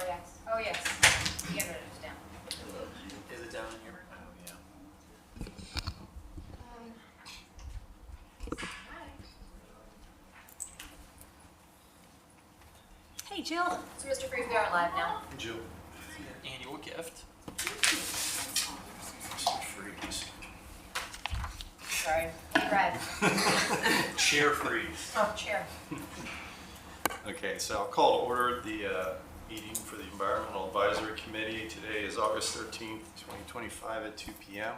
yes. Oh, yes. The internet is down. Is it down in here? Oh, yeah. Hey, Jill. So, Mr. Freeze, we are live now. Jill. Annual gift. Freeze. Sorry. Hey, Brad. Chair freeze. Oh, chair. Okay, so I'll call to order the meeting for the Environmental Advisory Committee. Today is August 13th, 2025 at 2 p.m.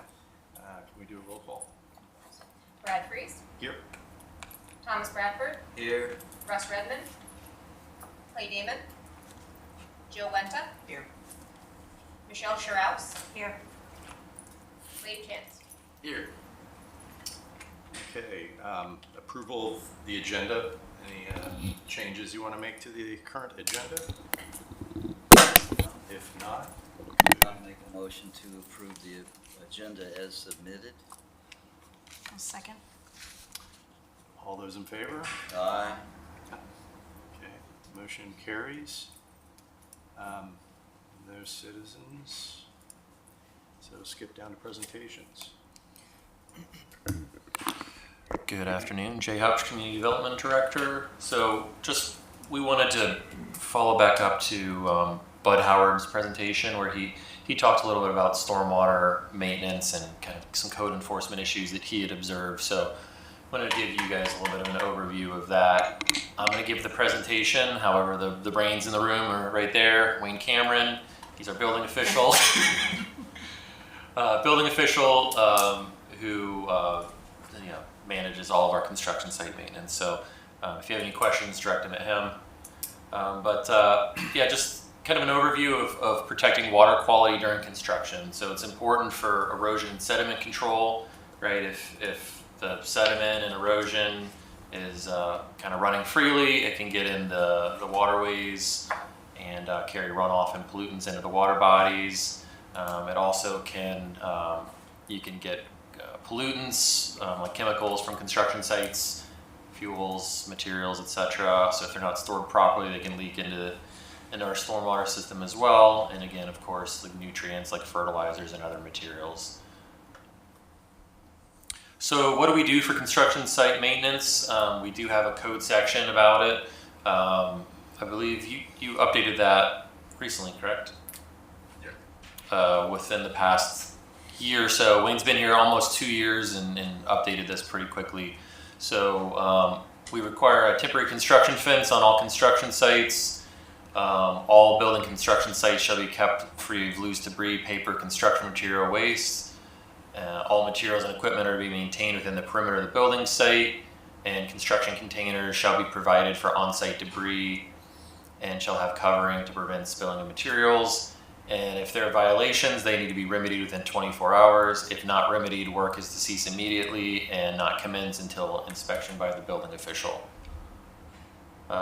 Can we do a roll call? Brad Freeze. Here. Thomas Bradford. Here. Russ Redmond. Clay Damon. Jill Wenta. Here. Michelle Sharaus. Here. Wade Chance. Here. Okay, approval of the agenda. Any changes you want to make to the current agenda? If not, I'll make a motion to approve the agenda as submitted. A second. all those in favor? Aye. Okay, motion carries. No citizens. So skip down to presentations. Good afternoon, Jay Hopch, Community Development Director. So we wanted to follow back up to Bud Howard's presentation where he talked a little bit about stormwater maintenance and kind of some code enforcement issues that he had observed. So I wanted to give you guys a little bit of an overview of that. I'm going to give the presentation, however, the brains in the room are right there. Wayne Cameron, he's our building official. Who manages all of our construction site maintenance. So if you have any questions, direct them at him. Just kind of an overview of protecting water quality during construction. So it's important for erosion and sediment control, right? If the sediment and erosion is kind of running freely, it can get in the waterways and carry runoff and pollutants into the water bodies. It also can, you can get pollutants like chemicals from construction sites, fuels, materials, etc. So if they're not stored properly, they can leak into our stormwater system as well. And again, of course, the nutrients like fertilizers and other materials. So what do we do for construction site maintenance? We do have a code section about it. I believe you updated that recently, correct? Yeah. Within the past year or so. Wayne's been here almost 2 years and updated this pretty quickly. So we require a temporary construction fence on all construction sites. All building construction sites shall be kept free of loose debris, paper, construction material waste. All materials and equipment are to be maintained within the perimeter of the building site, and construction containers shall be provided for on-site debris and shall have covering to prevent spilling of materials. And if there are violations, they need to be remedied within 24 hours. If not remedied, work is to cease immediately and not commence until inspection by the building official.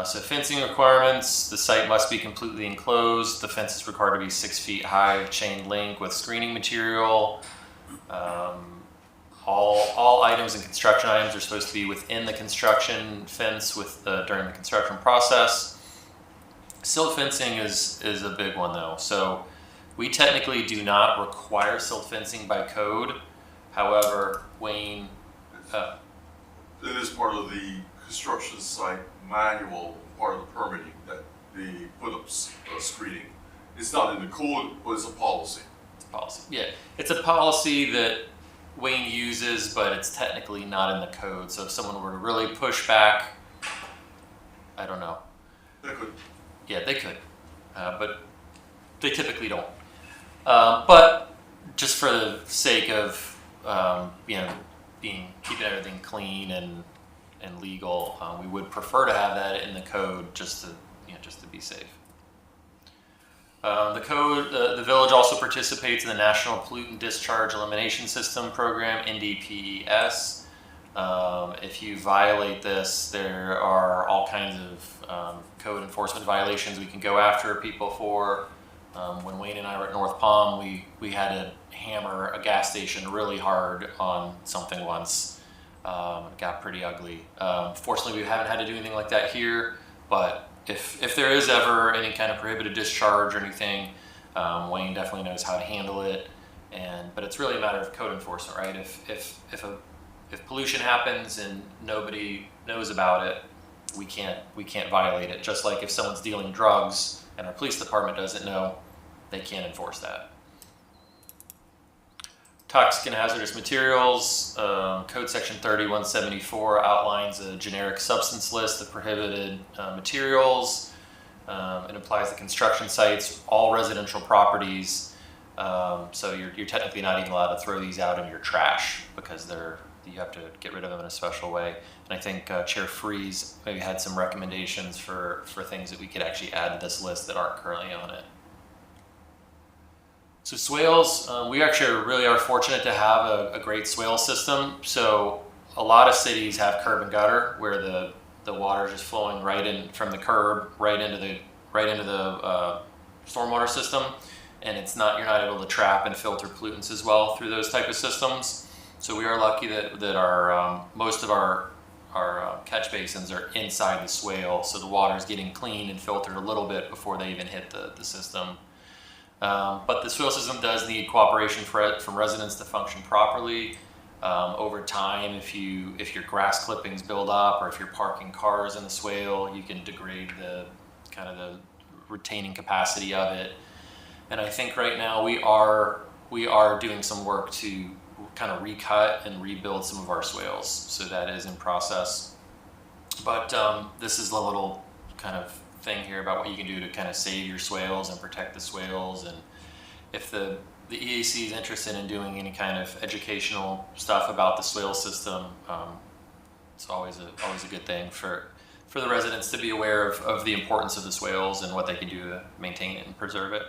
So fencing requirements, the site must be completely enclosed. The fence is required to be 6 feet high, chain link with screening material. All items and construction items are supposed to be within the construction fence during the construction process. Silt fencing is a big one though. So we technically do not require silt fencing by code. However, Wayne... It is part of the construction site manual, part of the permitting, that they put up screening. It's not in the code, but it's a policy. It's a policy. Yeah, it's a policy that Wayne uses, but it's technically not in the code. So if someone were to really push back, I don't know. They could. Yeah, they could, but they typically don't. But just for the sake of keeping everything clean and legal, we would prefer to have that in the code just to be safe. The village also participates in the National Pollutant Discharge Elimination System program, NDPES. If you violate this, there are all kinds of code enforcement violations we can go after people for. When Wayne and I were at North Palm, we had to hammer a gas station really hard on something once. It got pretty ugly. Fortunately, we haven't had to do anything like that here, but if there is ever any kind of prohibited discharge or anything, Wayne definitely knows how to handle it. But it's really a matter of code enforcement, right? If pollution happens and nobody knows about it, we can't violate it. Just like if someone's dealing drugs and our police department doesn't know, they can't enforce that. Toxic and hazardous materials, Code Section 3174 outlines a generic substance list of prohibited materials. It applies to construction sites, all residential properties. So you're technically not even allowed to throw these out in your trash because you have to get rid of them in a special way. And I think Chair Freeze maybe had some recommendations for things that we could actually add to this list that aren't currently on it. So swales, we actually really are fortunate to have a great swale system. So a lot of cities have curb and gutter where the water is just flowing right in from the curb right into the stormwater system, and you're not able to trap and filter pollutants as well through those type of systems. So we are lucky that our most of our catch basins are inside the swale, so the water is getting cleaned and filtered a little bit before they even hit the system. But the swale system does need cooperation from residents to function properly. Over time, if your grass clippings build up, or if you're parking cars in the swale, you can degrade the retaining capacity of it. And I think right now we are doing some work to kind of recut and rebuild some of our swales. So that is in process. But this is a little kind of thing here about what you can do to kind of save your swales and protect the swales. And if the EAC is interested in doing any kind of educational stuff about the swale system, it's always a good thing for the residents to be aware of the importance of the swales and what they can do to maintain it and preserve it.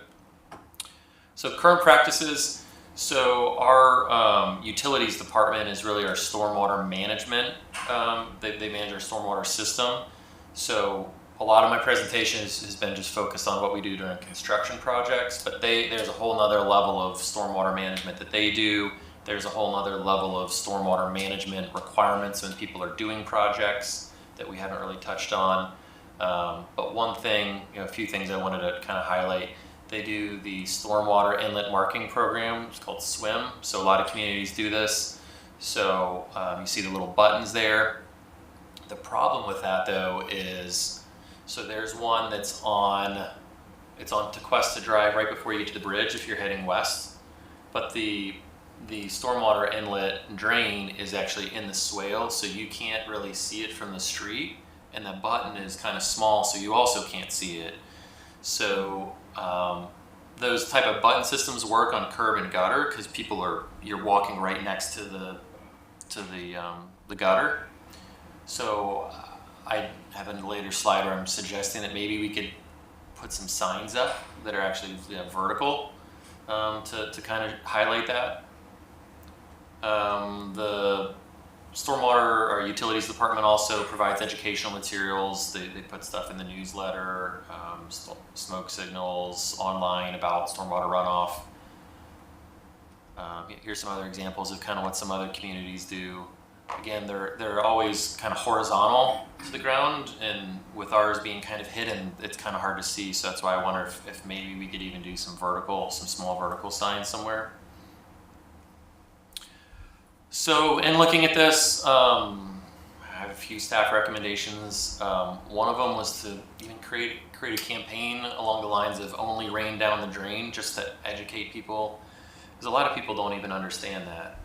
So current practices. So our utilities department is really our stormwater management. They manage our stormwater system. So a lot of my presentation has been just focused on what we do during construction projects, but there's a whole nother level of stormwater management that they do. There's a whole nother level of stormwater management requirements when people are doing projects that we haven't really touched on. But one thing, a few things I wanted to kind of highlight. They do the stormwater inlet marking program. It's called SWIM. So a lot of communities do this. So you see the little buttons there. The problem with that though is, so there's one it's on Tequesta Drive right before you get to the bridge if you're heading west. But the stormwater inlet drain is actually in the swale, so you can't really see it from the street. And the button is kind of small, so you also can't see it. So those type of button systems work on curb and gutter because you're walking right next to the gutter. So I have a later slide where I'm suggesting that maybe we could put some signs up that are actually vertical to kind of highlight that. The stormwater or utilities department also provides educational materials. They put stuff in the newsletter, smoke signals online about stormwater runoff. Here's some other examples of kind of what some other communities do. Again, they're always kind of horizontal to the ground, and with ours being kind of hidden, it's kind of hard to see. So that's why I wonder if maybe we could even do some small vertical signs somewhere. So in looking at this, I have a few staff recommendations. One of them was to even create a campaign along the lines of only rain down the drain, just to educate people, because a lot of people don't even understand that.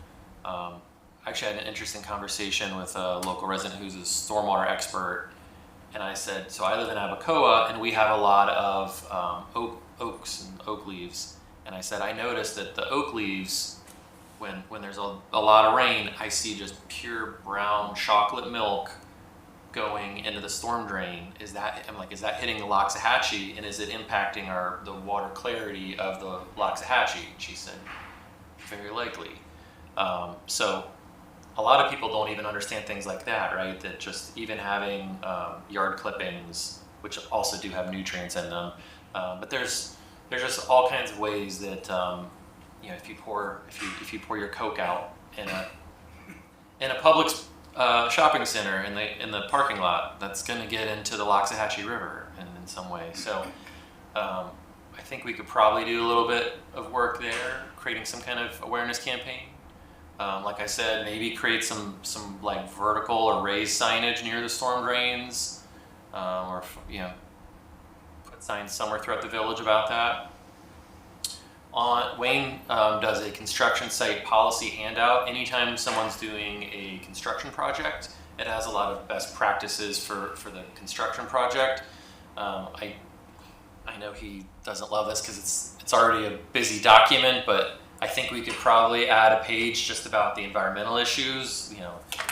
I actually had an interesting conversation with a local resident who's a stormwater expert, and I said, so I live in Abacoa, and we have a lot of oaks and oak leaves, and I said, I noticed that the oak leaves, when there's a lot of rain, I see just pure brown chocolate milk going into the storm drain. Is that hitting the Loxahatchee, and is it impacting the water clarity of the Loxahatchee? She said, very likely. So a lot of people don't even understand things like that, right? That just even having yard clippings, which also do have nutrients in them, but there's just all kinds of ways that if you pour your Coke out in a Publix shopping center in the parking lot, that's going to get into the Loxahatchee River, and in some way. So I think we could probably do a little bit of work there, creating some kind of awareness campaign. Like I said, maybe create some like vertical or raised signage near the storm drains, or put signs somewhere throughout the village about that. Wayne does a construction site policy handout. Anytime someone's doing a construction project, it has a lot of best practices for the construction project. I know he doesn't love this because it's already a busy document, but I think we could probably add a page just about the environmental issues.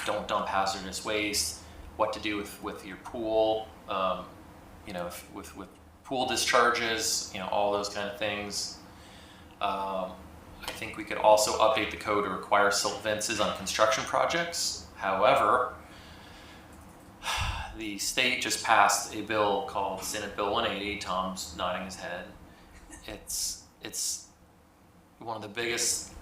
Don't dump hazardous waste, what to do with your pool, with pool discharges, all those kind of things. I think we could also update the code to require silt fences on construction projects. However, the state just passed a bill called Senate Bill 180. Tom's nodding his head. It's one of the biggest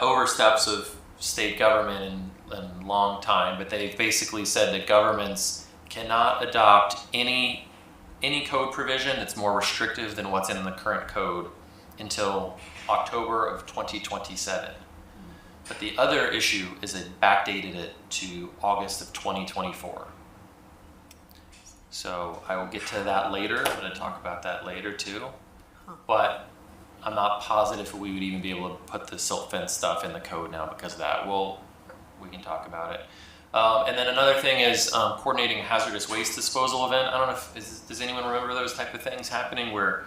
oversteps of state government in a long time, but they've basically said that governments cannot adopt any code provision that's more restrictive than what's in the current code until October of 2027. But the other issue is it backdated it to August of 2024. So I will get to that later. I'm going to talk about that later too. But I'm not positive we would even be able to put the silt fence stuff in the code now because of that. We can talk about it. And then another thing is coordinating a hazardous waste disposal event. I don't know does anyone remember those type of things happening where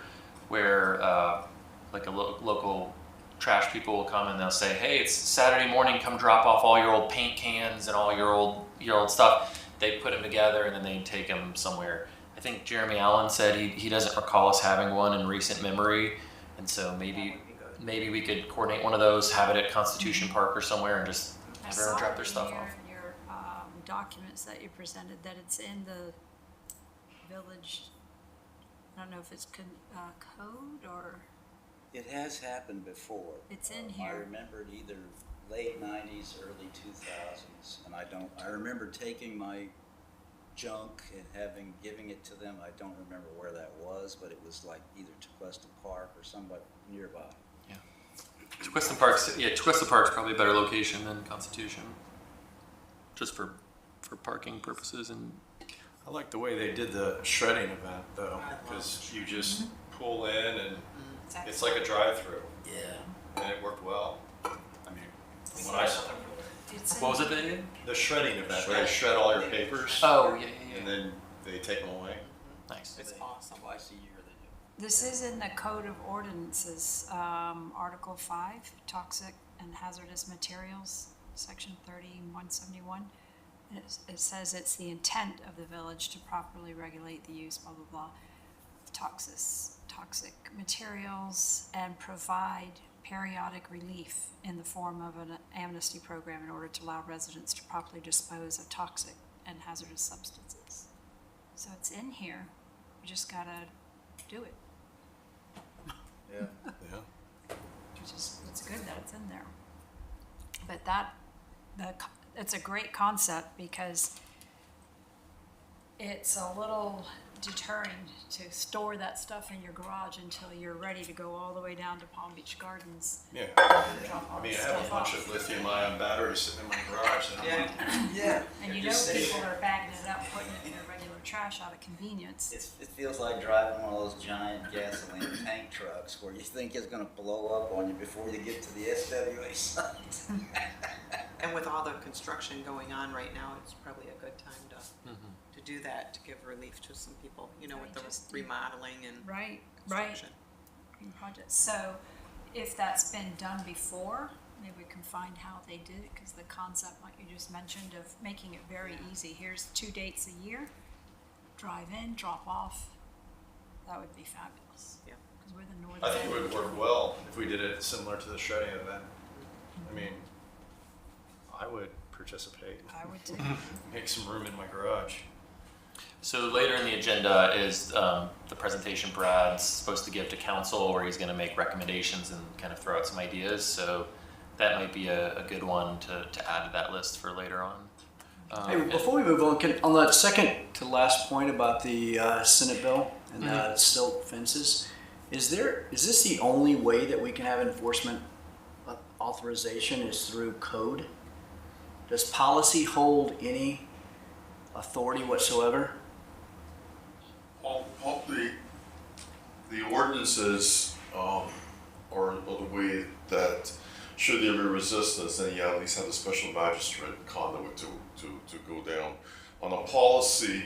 like a local trash people will come and they'll say, hey, it's Saturday morning, come drop off all your old paint cans and all your old stuff. They put them together and then they take them somewhere. I think Jeremy Allen said he doesn't recall us having one in recent memory. And so maybe we could coordinate one of those, have it at Constitution Park or somewhere, and just have everyone drop their stuff off. In your documents that you presented, that it's in the village. I don't know if it's code or. It has happened before. It's in I here. remember it either late 90s, early 2000s, and I remember taking my junk and giving it to them. I don't remember where that was, but it was like either Tequesta Park or somebody nearby. Yeah. Tequesta Park's probably a better location than Constitution, just for parking purposes. And I like the way they did the shredding event though, because you just pull in and it's like a drive-through. Yeah. And it worked well. I mean, from what I saw. what was it they did? The shredding event, where they shred all your papers. Oh, yeah. And then they take them away. Nice. It's awesome. Twice a year they do. This is in the Code of Ordinances, Article 5, Toxic and Hazardous Materials, Section 3171. It says it's the intent of the village to properly regulate the use, blah, blah, blah, of toxic materials and provide periodic relief in the form of an amnesty program in order to allow residents to properly dispose of toxic and hazardous substances. So it's in here, we just gotta do it, Yeah. Yeah. it's good that it's in there. But it's a great concept because it's a little deterring to store that stuff in your garage until you're ready to go all the way down to Palm Beach Gardens. Yeah. and drop all I mean, I the have a stuff bunch off. of lithium-ion batteries sitting in my garage. And I'm like, Yeah. And you know people are bagging it up, putting it in their regular trash out of convenience. It feels like driving one of those giant gasoline tank trucks where you think it's going to blow up on you before you get to the SWA site. And with all the construction going on right now, it's probably a good time to do that, to give relief to some people, with Right, the just- remodeling and Right. construction. Green project. So if that's been done before, maybe we can find how they did it, because the concept, like you just mentioned, of making it very easy. Here's 2 dates a year, drive in, drop off. That would be fabulous. Yeah. Because we're the northern I think it end. would work well if we did it similar to the shredding event. I mean, I would participate. I would too. Make some room in my garage. So later in the agenda is the presentation Brad's supposed to give to council, where he's going to make recommendations and kind of throw out some ideas. So that might be a good one to add to that list for later on. Hey, before we move on, on that second to last point about the Senate bill, and it's still fences. Is this the only way that we can have enforcement authorization is through code? Does policy hold any authority whatsoever? All the ordinances are the way that should there be resistance, then you at least have a special magistrate conduit to go down. On a policy,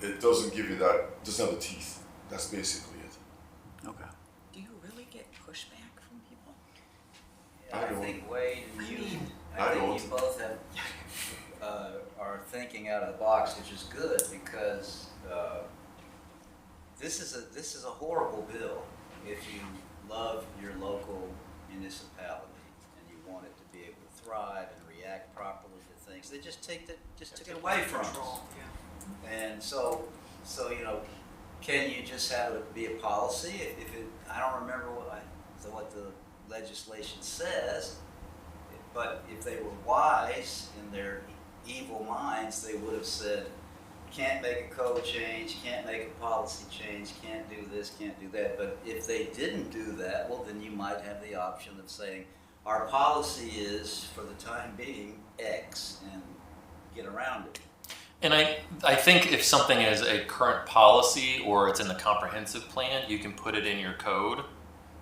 it doesn't give you that, doesn't have the teeth. That's basically it. Okay. Do you really get pushback from people? Yeah, I think Wade and you, I I think don't. you both have, are thinking out of the box, which is good, because, this is a horrible bill if you love your local municipality and you want it to be able to thrive and react properly to things. They just took it away from us. Control, yeah. And so, can you just have it be a policy? If it, I don't remember what the legislation says, but if they were wise in their evil minds, they would have said, can't make a code change, can't make a policy change, can't do this, can't do that. But if they didn't do that, well, then you might have the option of saying, our policy is, for the time being, X, and get around it. And I think if something is a current policy or it's in the comprehensive plan, you can put it in your code.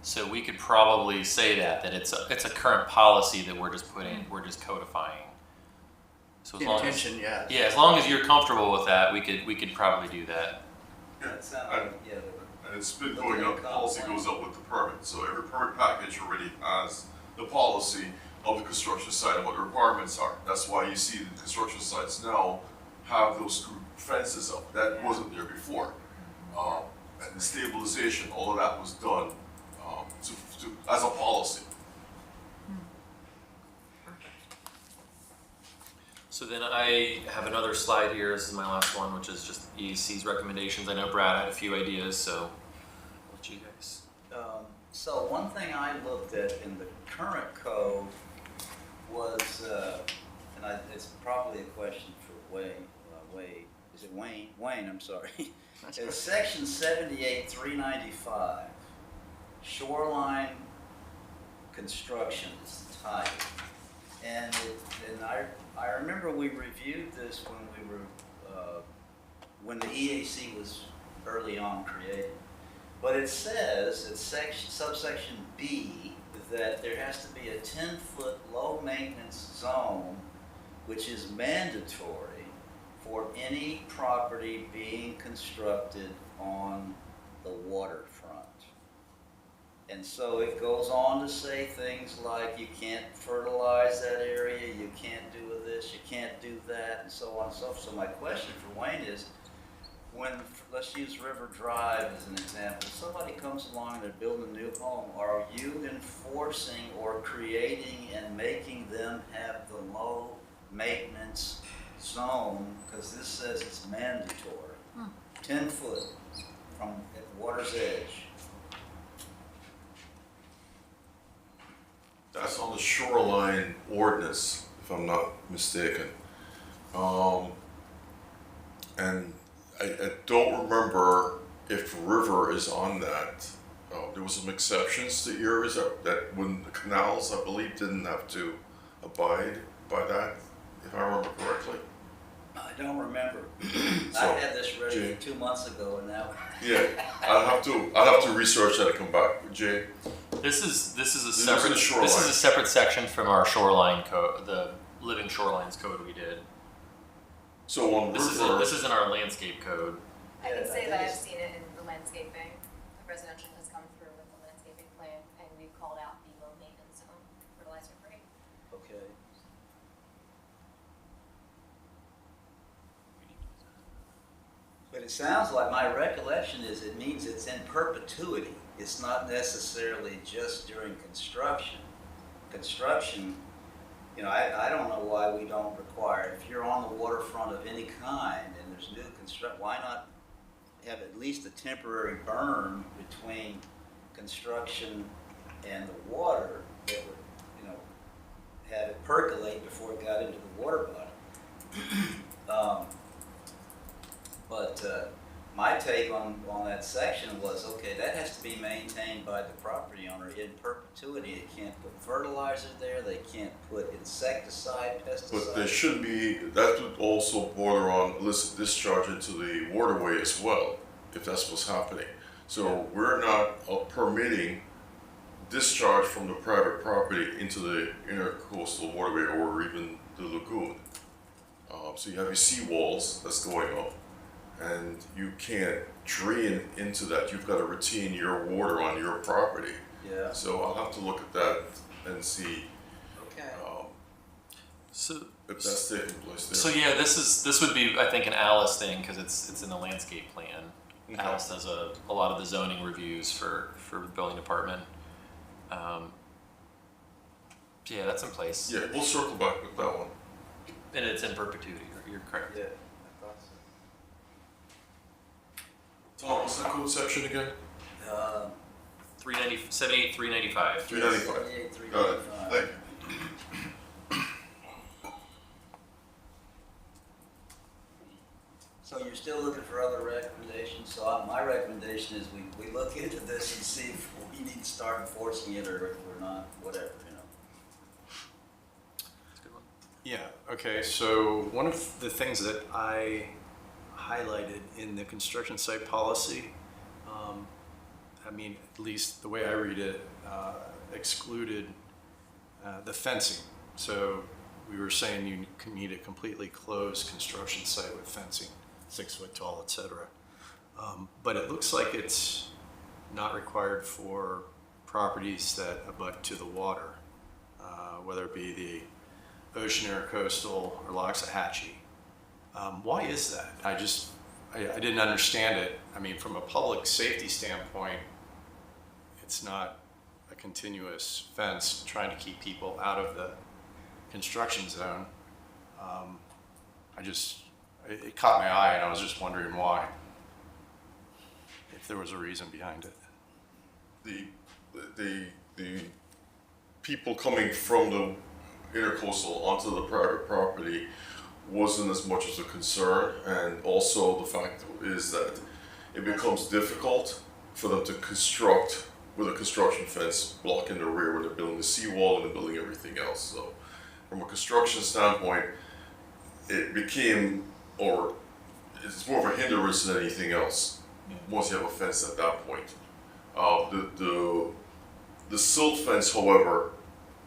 So we could probably say that it's a current policy that we're just codifying. So as The long as, intention, yeah. yeah, as long as you're comfortable with that, we could probably do that. That sounds like, yeah. And it's been going up, policy goes up with the permit, so every permit package already has the policy of the construction site and what the requirements are. That's why you see the construction sites now have those screw fences up, that wasn't there before. And the stabilization, all of that was done, as a policy. So then I have another slide here. This is my last one, which is just EAC's recommendations. I know Brad had a few ideas, so I'll let you guys. So one thing I looked at in the current code was, it's probably a question for Wade, is it Wayne? Wayne, I'm sorry. It's section 78-395, shoreline construction is the title. And I remember we reviewed this when we were, when the EAC was early on created. But it says, in subsection B, that there has to be a 10-foot low-maintenance zone, which is mandatory for any property being constructed on the waterfront. And so it goes on to say things like you can't fertilize that area, you can't do this, you can't do that, and so on and so forth. So my question for Wayne is, when, let's use River Drive as an example, if somebody comes along and they're building a new home, are you enforcing or creating and making them have the low maintenance zone? Because this says it's mandatory, 10 foot from at the water's edge. That's on the shoreline ordinance, if I'm not mistaken. And I don't remember if river is on that. There was some exceptions to areas that when the canals, I believe, didn't have to abide by that, if I remember correctly. I don't remember. So, I had this ready Jay. 2 months ago, and now. Yeah, I'll have to research that and come back. Jay? This is a is separate the shoreline. this is a separate section from our shoreline code, the living shorelines code we did. So on This river, is in our landscape code. I Yeah, can say I that think I've it's- seen it in the landscaping. The residential has come through with the landscaping plan, and we've called out the low maintenance zone fertilizer free. Okay. But it sounds like, my recollection is it means it's in perpetuity. It's not necessarily just during construction. Construction, I don't know why we don't require, if you're on the waterfront of any kind and there's new construction, why not have at least a temporary berm between construction and the water that would, have it percolate before it got into the water body. my take on that section was, okay, that has to be maintained by the property owner in perpetuity. They can't put fertilizer there, they can't put insecticide, pesticide. But there should be, that would also border on illicit discharge into the waterway as well, if that's what's happening. So we're not permitting discharge from the private property into the intercoastal waterway or even the lagoon. So you have your seawalls that's going up, and you can't drain into that. You've got to retain your water on your property. Yeah, So I'll have to look at that and see okay. So if that's taking place there. So yeah, this would be, I think, an Alice thing because it's in the landscape plan. Okay. Alice does a lot of the zoning reviews for the building department. Yeah, that's in place, Yeah, we'll circle back with that one. and it's in perpetuity. You're correct. Yeah, I thought so. Tom, what's the code section again? 78, 395. 395. 78, Got it, 395. thank you. So you're still looking for other recommendations? So my recommendation is we look into this and see if we need to start enforcing it or if we're not, whatever, you know. That's a good one. Yeah, okay, so one of the things that I highlighted in the construction site policy, I mean, at least the way I read it, excluded the fencing. So we were saying you need a completely closed construction site with fencing, 6 foot tall, et cetera. But it looks like it's not required for properties that abut to the water, whether it be the ocean or coastal or Loxahatchee. Why is that? I didn't understand it. I mean, from a public safety standpoint, it's not a continuous fence trying to keep people out of the construction zone. It caught my eye and I was just wondering why, if there was a reason behind it. The people coming from the intercoastal onto the private property wasn't as much as a concern, and also the fact is that it becomes difficult for them to construct with a construction fence blocking the rear when they're building the seawall and they're building everything else. So from a construction standpoint, it became, or it's more of a hindrance than anything else once you have a fence at that point. The silt fence, however,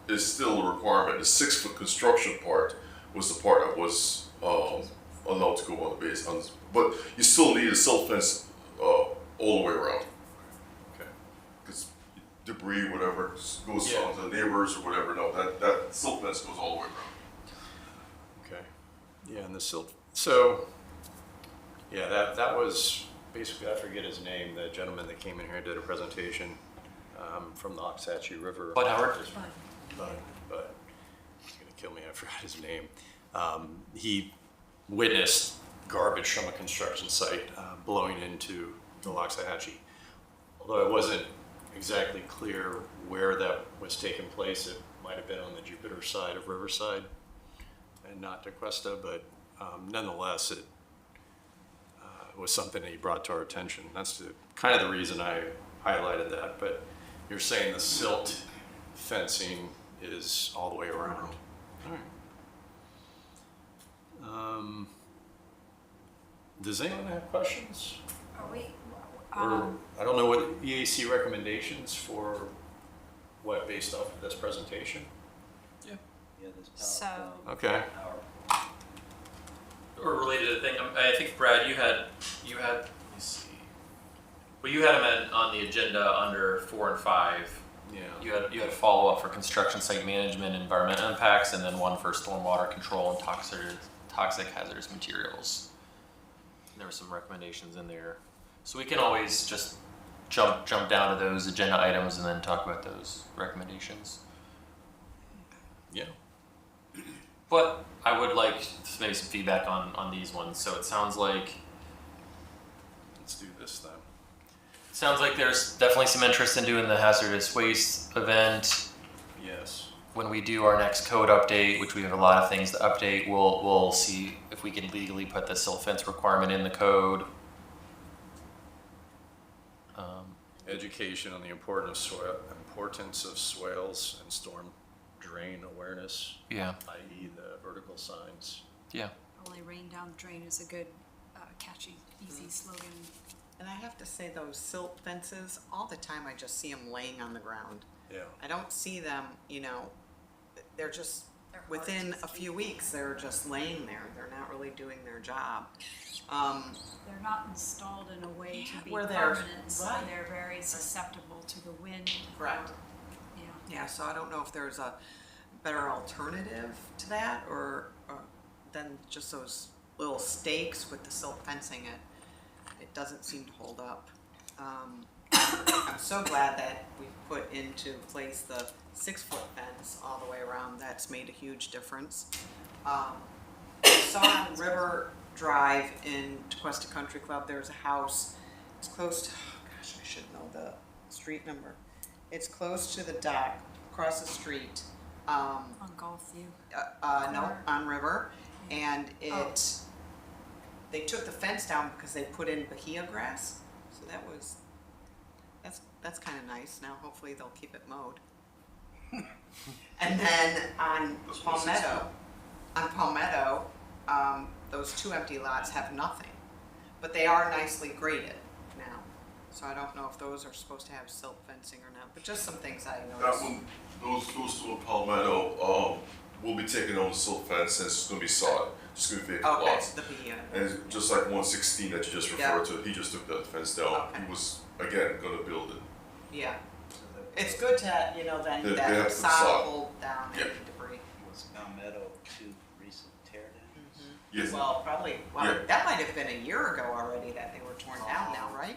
is still a requirement. The 6 foot construction part was the part that was allowed to go on the base. But you still need a silt fence all the way around. Okay. Because debris, whatever, goes Yeah. on to the neighbors or whatever. No, that silt fence goes all the way around. Okay. Yeah, and the silt. So, yeah, that was basically, I forget his name, the gentleman that came in here and did a presentation from the Loxahatchee River. Bud Howard? But he's gonna kill me. I forgot his name. He witnessed garbage from a construction site blowing into the Loxahatchee. Although it wasn't exactly clear where that was taking place, it might have been on the Jupiter side of Riverside and not DeQuesta, but nonetheless, it was something that he brought to our attention. That's kind of the reason I highlighted that. But you're saying the silt fencing is all the way around. All right. Does anyone have questions? Are we, Or I don't know what EAC recommendations for what based off of this presentation. Yeah, this So- PowerPoint. Okay. Power. Or related to the thing, I think Brad, you had, let me see. Well, you had them on the agenda under 4 and 5. Yeah. You had a follow up for construction site management, environmental impacts, and then one for stormwater control and toxic hazardous materials. And there were some recommendations in there, so we can always just jump down to those agenda items and then talk about those recommendations. Yeah. But I would like maybe some feedback on these ones. So it sounds like Let's do this then. there's definitely some interest in doing the hazardous waste event. Yes. When we do our next code update, which we have a lot of things to update, we'll see if we can legally put the silt fence requirement in the code. education on the importance of swales and storm drain awareness, Yeah. i.e. the vertical signs. Yeah. Only rain down the drain is a good, catchy, easy slogan. And I have to say, those silt fences, all the time I just see them laying on the ground. Yeah. I don't see them, you know, they're just, They're hard within to a see. few weeks, they're just laying there. They're not really doing their job. They're not installed in a way to be Where they're- permanent, so right. they're very susceptible to the wind. Correct. Yeah. Yeah, so I don't know if there's a better alternative to that, or than just those little stakes with the silt fencing. It doesn't seem to hold up. I'm so glad that we put into place the 6-foot fence all the way around. That's made a huge difference. I saw on River Drive in Tequesta Country Club, there's a house. It's close to, gosh, I should know the street number. It's close to the dock, across the street. On Gulfview. No, on River, and they took the fence down because they put in bahia grass, so that's kind of nice. Now hopefully they'll keep it mowed. And then on Palmetto, those 2 empty lots have nothing, but they are nicely graded now. So I don't know if those are supposed to have silt fencing or not, but just some things I That noticed. one, those two in Palmetto, will be taking on the silt fence, and it's gonna be sod, just gonna be vacant Okay, lots. the bahia. And it's just like 116 that you just referred to, he just took that fence down. Okay. He was, again, gonna build it. Yeah, it's good to, you know, then They have that to sod sod. hold down Yeah. any debris. Was Palmetto 2 recent tear downs? Yes. Well, probably, Yeah. that might have been a year ago already that they were torn down now, right?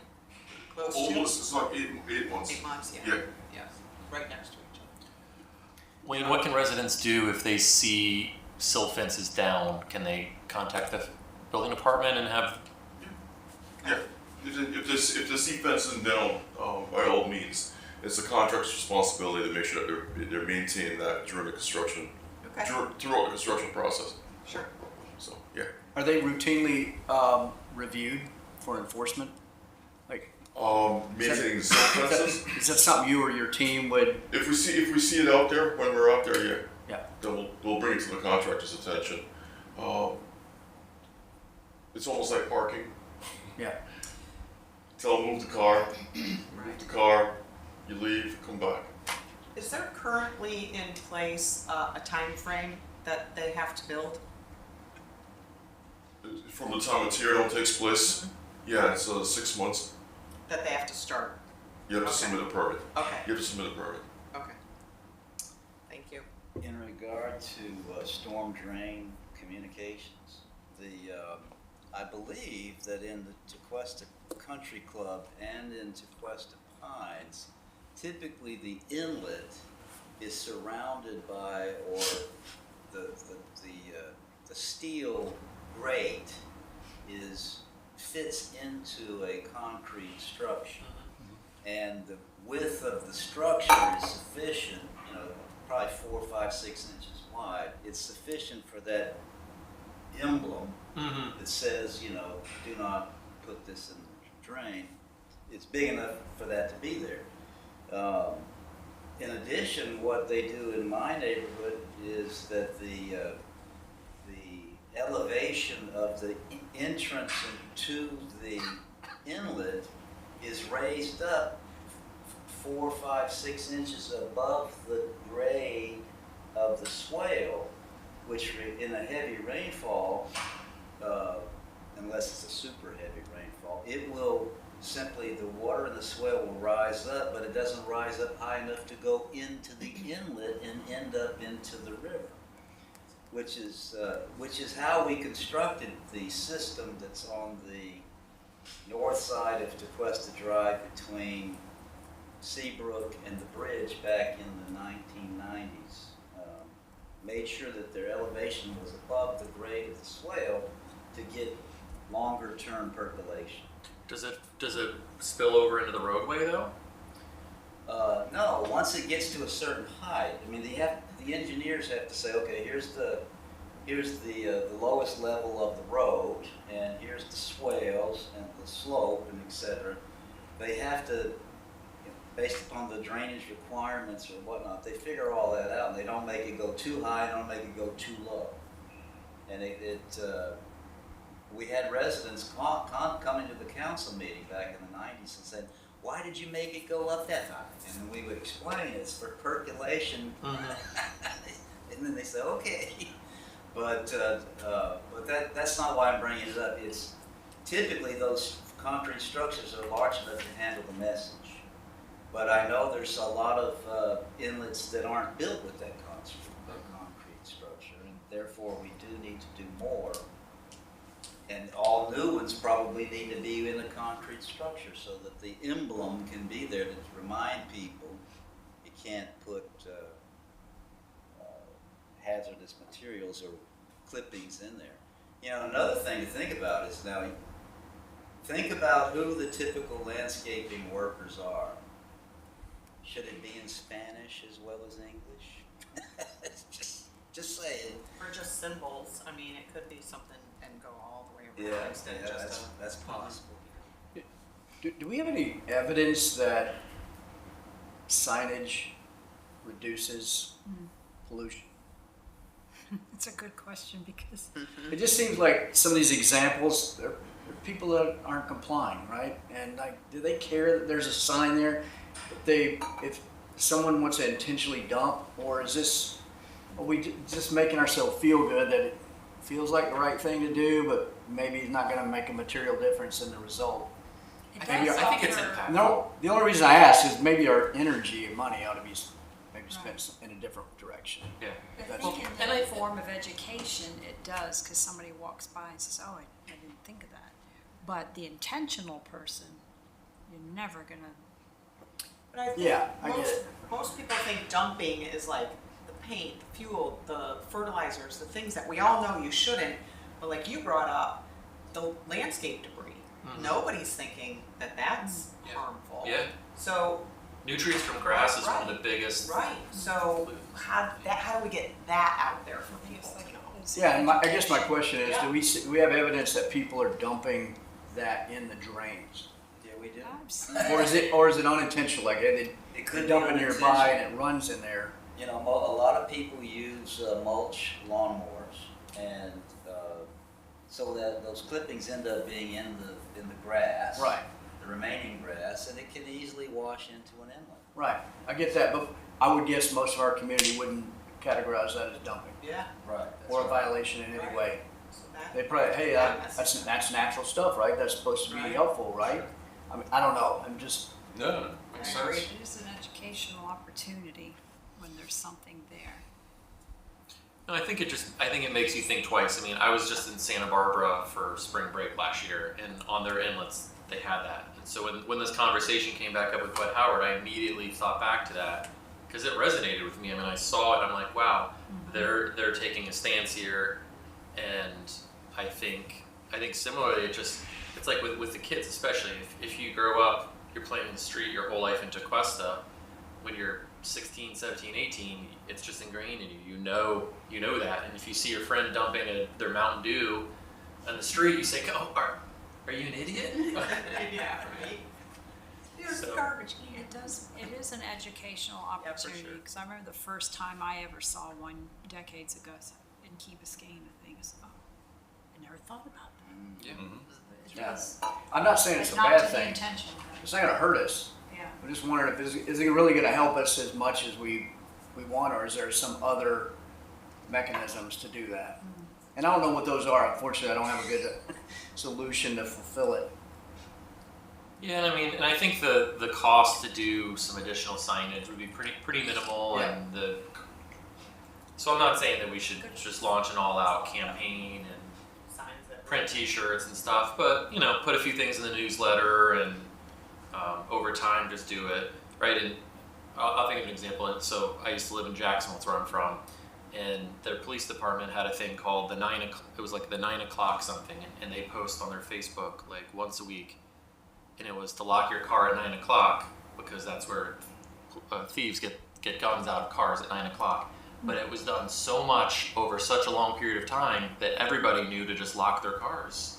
Close to Almost, it's like 8 months. 8 months, yeah. Yeah. Yes, right next to each other. Wayne, what can residents do if they see silt fences down? Can they contact the building department and have? Yeah, if the seat fence is down, by all means, it's the contractor's responsibility to make sure that they're maintaining that during the construction, Okay, throughout the construction process. sure. So, yeah. Are they routinely reviewed for enforcement? Like, Maintaining the silt fences, is that something you or your team would? if we see it out there, when we're out there, yeah, Yeah. then we'll bring it to the contractor's attention. It's almost like parking. Yeah. Tell them move the car, you leave, come back. Is there currently in place a time frame that they have to build? From the time a tear down takes place, yeah, it's 6 months. That they have to start? You have to Okay. submit a permit. Okay, You have to submit a permit. okay. Thank you. In regard to storm drain communications, I believe that in the Tequesta Country Club and in Tequesta Pines, typically the inlet is surrounded by, or the steel grate fits into a concrete structure. And the width of the structure is sufficient, you know, probably 4, 5, 6 inches wide. It's sufficient for that emblem that says, you know, do not put this in the drain. It's big enough for that to be there. In addition, what they do in my neighborhood is that the elevation of the entrance into the inlet is raised up 4, 5, 6 inches above the grade of the swale, which in a heavy rainfall, unless it's a super heavy rainfall, it will simply, the water in the swale will rise up, but it doesn't rise up high enough to go into the inlet and end up into the river, which is how we constructed the system that's on the north side of Tequesta Drive between Seabrook and the bridge back in the 1990s. Made sure that their elevation was above the grade of the swale to get longer term percolation. Does it spill over into the roadway though? No, once it gets to a certain height, I mean, the engineers have to say, okay, here's the lowest level of the road, and here's the swales and the slope and et cetera. They have to based upon the drainage requirements or whatnot, they figure all that out, and they don't make it go too high, don't make it go too low. And we had residents coming to the council meeting back in the 90s and said, why did you make it go up that high? And then we would explain it's for percolation. And then they say, okay. But that's not why I'm bringing it up. It's typically those concrete structures are large enough to handle the message. But I know there's a lot of inlets that aren't built with that concrete structure, and therefore we do need to do more. And all new ones probably need to be in a concrete structure so that the emblem can be there to remind people you can't put hazardous materials or clippings in there. You know, another thing to think about is now, think about who the typical landscaping workers are. Should it be in Spanish as well as English? just saying. Or just symbols, I mean, it could be something and go all the way around instead of just that's possible. Do we have any evidence that signage reduces pollution? It's a good question because It just seems like some of these examples, they're people that aren't complying, right? And like, do they care that there's a sign there? If someone wants to intentionally dump, or are we just making ourselves feel good that it feels like the right thing to do, but maybe it's not going to make a material difference in the result? it does Maybe I think it's offer- impactful. No, the only reason I ask is maybe our energy and money ought to be maybe spent in a different direction. Yeah. I That's- think in and that I- form of education, it does, because somebody walks by and says, oh, I didn't think of that. But the intentional person, you're never gonna, But I think Yeah, I get it. most people think dumping is like the paint, the fuel, the fertilizers, the things that we all know you shouldn't. But like you brought up, the landscape debris. Nobody's thinking that that's Yeah. harmful. Yeah. So, Nutrients from grass is one of Right. the biggest. right, so how do we get that out there for people? it's like, You know? it's Yeah, and I guess my education. question is, do we have evidence that people are dumping that in the drains? Yeah, we do. I've seen Or is it unintentional? Like they It could dump be it nearby unintentional. and it runs in there. You know, a lot of people use mulch lawnmowers, and so that those clippings end up being in the grass, Right. the remaining grass, and it can easily wash into an inlet. Right. I get that, but I would guess most of our community wouldn't categorize that as dumping Yeah, Right. or a violation in any Right. way. so that. They probably, hey, Yeah, that's natural stuff, right? That's supposed to be Right. helpful, right? I mean, I don't know. I'm just No, makes I agree. sense. It is an educational opportunity when there's something there. No, I think it makes you think twice. I mean, I was just in Santa Barbara for spring break last year, and on their inlets they had that. And so when this conversation came back up with Bud Howard, I immediately thought back to that because it resonated with me. I mean, I saw it. I'm like, wow, they're taking a stance here, and I think similarly, it's like with the kids, especially if you grow up, you're playing in the street your whole life in Tequesta, when you're 16, 17, 18, it's just ingrained in you. You know that. And if you see your friend dumping their Mountain Dew on the street, you say, "Oh, are you an idiot?" Yeah, right. Here's the So- garbage can. It is an educational for opportunity, sure. because I remember the first time I ever saw one decades ago in Key Biscayne, the thing is, oh, I never thought about that. Yeah. It Yeah. is- I'm not saying it's a not bad to be thing. intentional, It's not going to hurt us. yeah. I'm just wondering if is it really going to help us as much as we want, or is there some other mechanisms to do that? And I don't know what those are. Unfortunately, I don't have a good solution to fulfill it. Yeah, I mean, and I think the cost to do some additional signage would be pretty minimal, Yeah. and so I'm not saying that we should just launch an all-out campaign and Signs that. print T-shirts and stuff, but put a few things in the newsletter, and over time just do it, right? And I'll think of an example. So I used to live in Jacksonville, that's where I'm from, and their police department had a thing called the 9 o'clock something, and they post on their Facebook like once a week, and it was to lock your car at 9 o'clock because that's where thieves get guns out of cars at 9 o'clock. But it was done so much over such a long period of time that everybody knew to just lock their cars.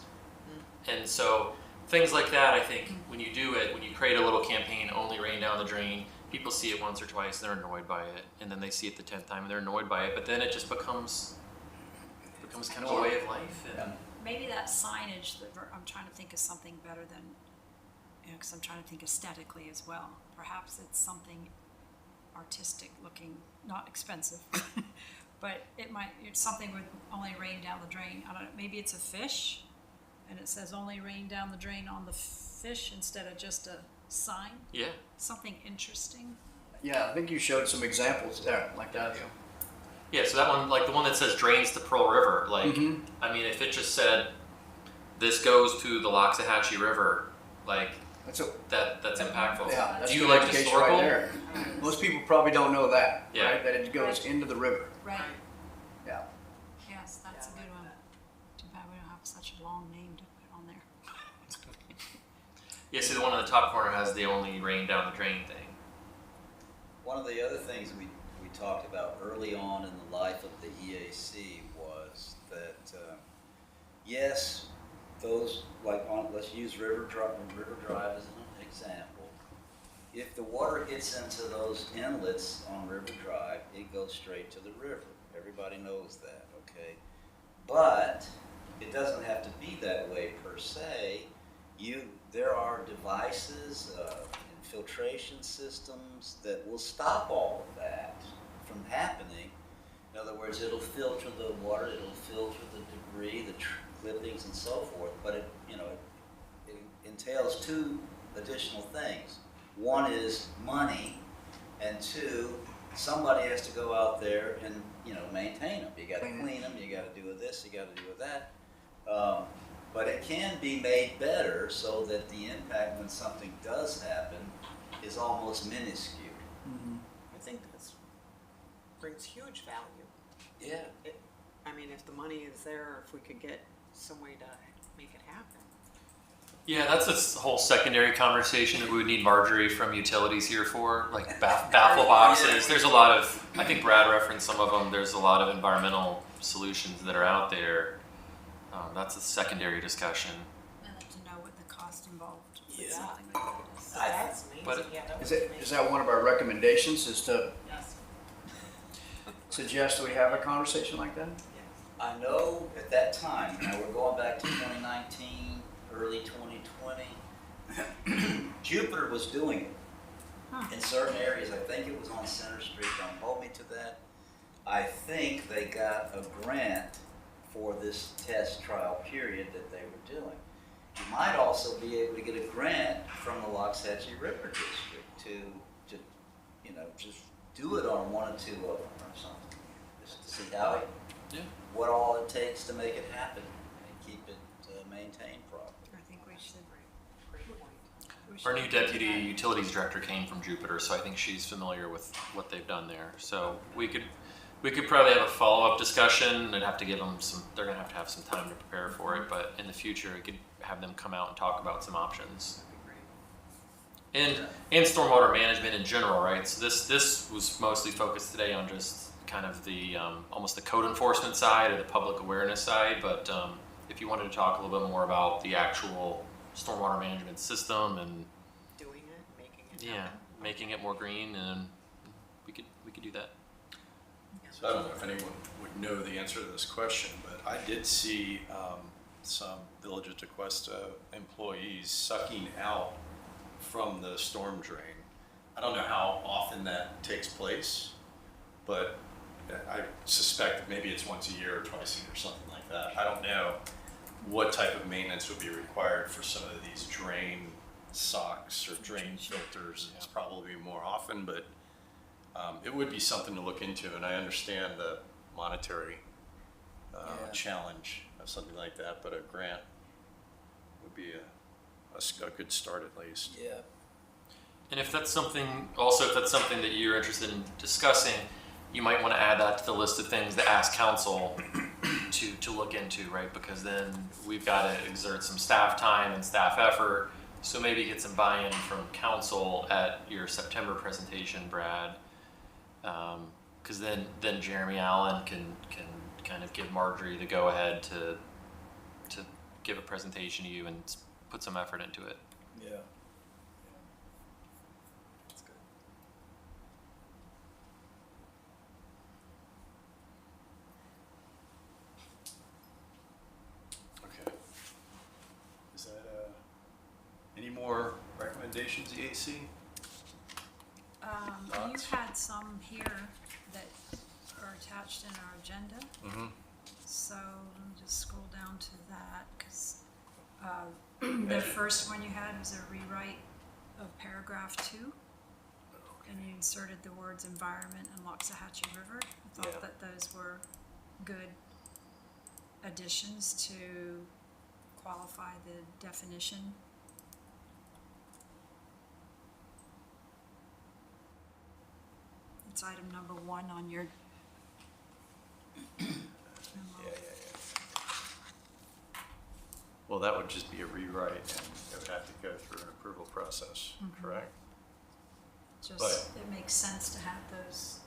And so things like that, I think when you do it, when you create a little campaign, only rain down the drain, people see it once or twice, they're annoyed by it, and then they see it the 10th time and they're annoyed by it, but then it just becomes kind of a way of life. And Maybe that signage, I'm trying to think of something better than, because I'm trying to think aesthetically as well. Perhaps it's something artistic looking, not expensive, but it's something with only rain down the drain. I don't know, maybe it's a fish, and it says only rain down the drain on the fish instead of just a sign. yeah, Something interesting. Yeah, I think you showed some examples there like that. yeah. So that one, like the one that says drains to Pearl River, like Mhm. I mean, if it just said this goes to the Loxahatchee River, like That's a, that's impactful. yeah, that's Do you good like education historical? right there. Most people probably don't know that, Yeah. right? That it goes into the river. Right. Yeah. Yes, that's a good one. Too bad we don't have such a long name to put on there. Yeah. See, the one in the top corner has the only rain down the drain thing. One of the other things we talked about early on in the life of the EAC was that, yes, those, like on, let's use River Drive as an example. If the water gets into those inlets on River Drive, it goes straight to the river. Everybody knows that, okay? But it doesn't have to be that way per se. There are devices, infiltration systems that will stop all of that from happening. In other words, it'll filter the water, it'll filter the debris, the clippings and so forth, but it entails two additional things. One is money, and two, somebody has to go out there and, maintain them. You gotta clean them, you gotta do this, you gotta do that. But it can be made better so that the impact when something does happen is almost minuscule. I think that brings huge value. Yeah. I mean, if the money is there, if we could get some way to make it happen. Yeah, that's a whole secondary conversation that we would need Marjorie from utilities here for, like baffle boxes. There's a lot of, I think Brad referenced some of them, there's a lot of environmental solutions that are out there. That's a secondary discussion. I'd like to know what the cost involved with Yeah. something like this. That's amazing, But- yeah, that Is would it, be is that one of our recommendations, is to Yes. suggest we have a conversation like that? I know at that time, now we're going back to 2019, early 2020, Jupiter was doing it in certain areas. I think it was on Center Street, don't hold me to that. I think they got a grant for this test trial period that they were doing. You might also be able to get a grant from the Loxahatchee River District to just do it on one or two of them or something, just to see how it, Yeah. what all it takes to make it happen and keep it maintained properly. I think we should. Our new deputy utilities director came from Jupiter, so I think she's familiar with what they've done there. So we could probably have a follow-up discussion and have to give them they're gonna have to have some time to prepare for it, but in the future, we could have them come out and talk about some options. And stormwater management in general, right? So this was mostly focused today on just kind of the almost the code enforcement side or the public awareness side, but if you wanted to talk a little bit more about the actual stormwater management system and doing it, making it yeah, happen. making it more green, and we could do that. So I don't know if anyone would know the answer to this question, but I did see some Village of Tequesta employees sucking out from the storm drain. I don't know how often that takes place, but I suspect maybe it's once a year or twice a year or something like that. I don't know what type of maintenance would be required for some of these drain socks or drain filters. It's probably more often, but it would be something to look into, and I understand the monetary challenge of something like that, but a grant would be a good start at least. Yeah. And if that's something that you're interested in discussing, you might want to add that to the list of things to ask council to look into, right? Because then we've got to exert some staff time and staff effort. So maybe get some buy-in from council at your September presentation, Brad. Because then Jeremy Allen can kind of give Marjorie the go-ahead to give a presentation to you and put some effort into it. Yeah. That's good. Okay. Is that, any more recommendations, EAC? You Thoughts? had some here that are attached in our agenda, Mm-hmm. so let me just scroll down to that, because the first one you had was a rewrite of paragraph 2, and you inserted the words environment and Loxahatchee River. I thought Yeah. that those were good additions to qualify the definition. It's item number 1 on your memo. Yeah. Well, that would just be a rewrite, and it would have to go through an approval process, correct? Just, it makes sense to have those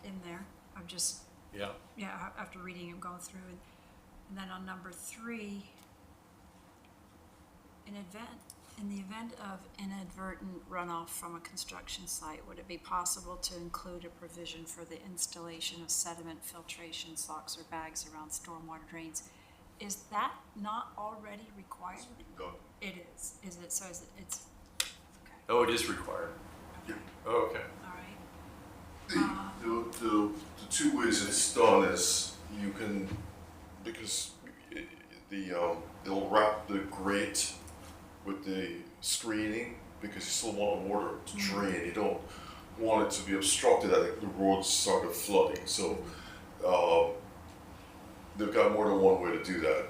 in there. I'm just, Yeah. after reading them, going through it. And then on number 3, in the event of inadvertent runoff from a construction site, would it be possible to include a provision for the installation of sediment filtration socks or bags around stormwater drains? Is that not already required? Done. It is. Is it? So is it? It's okay. Oh, it is required. Yeah. Oh, okay. All right. The two ways it's done is you can, because they'll wrap the grate with the screening, because you still want the water to drain. You don't want it to be obstructed at the roads started flooding. So they've got more than one way to do that.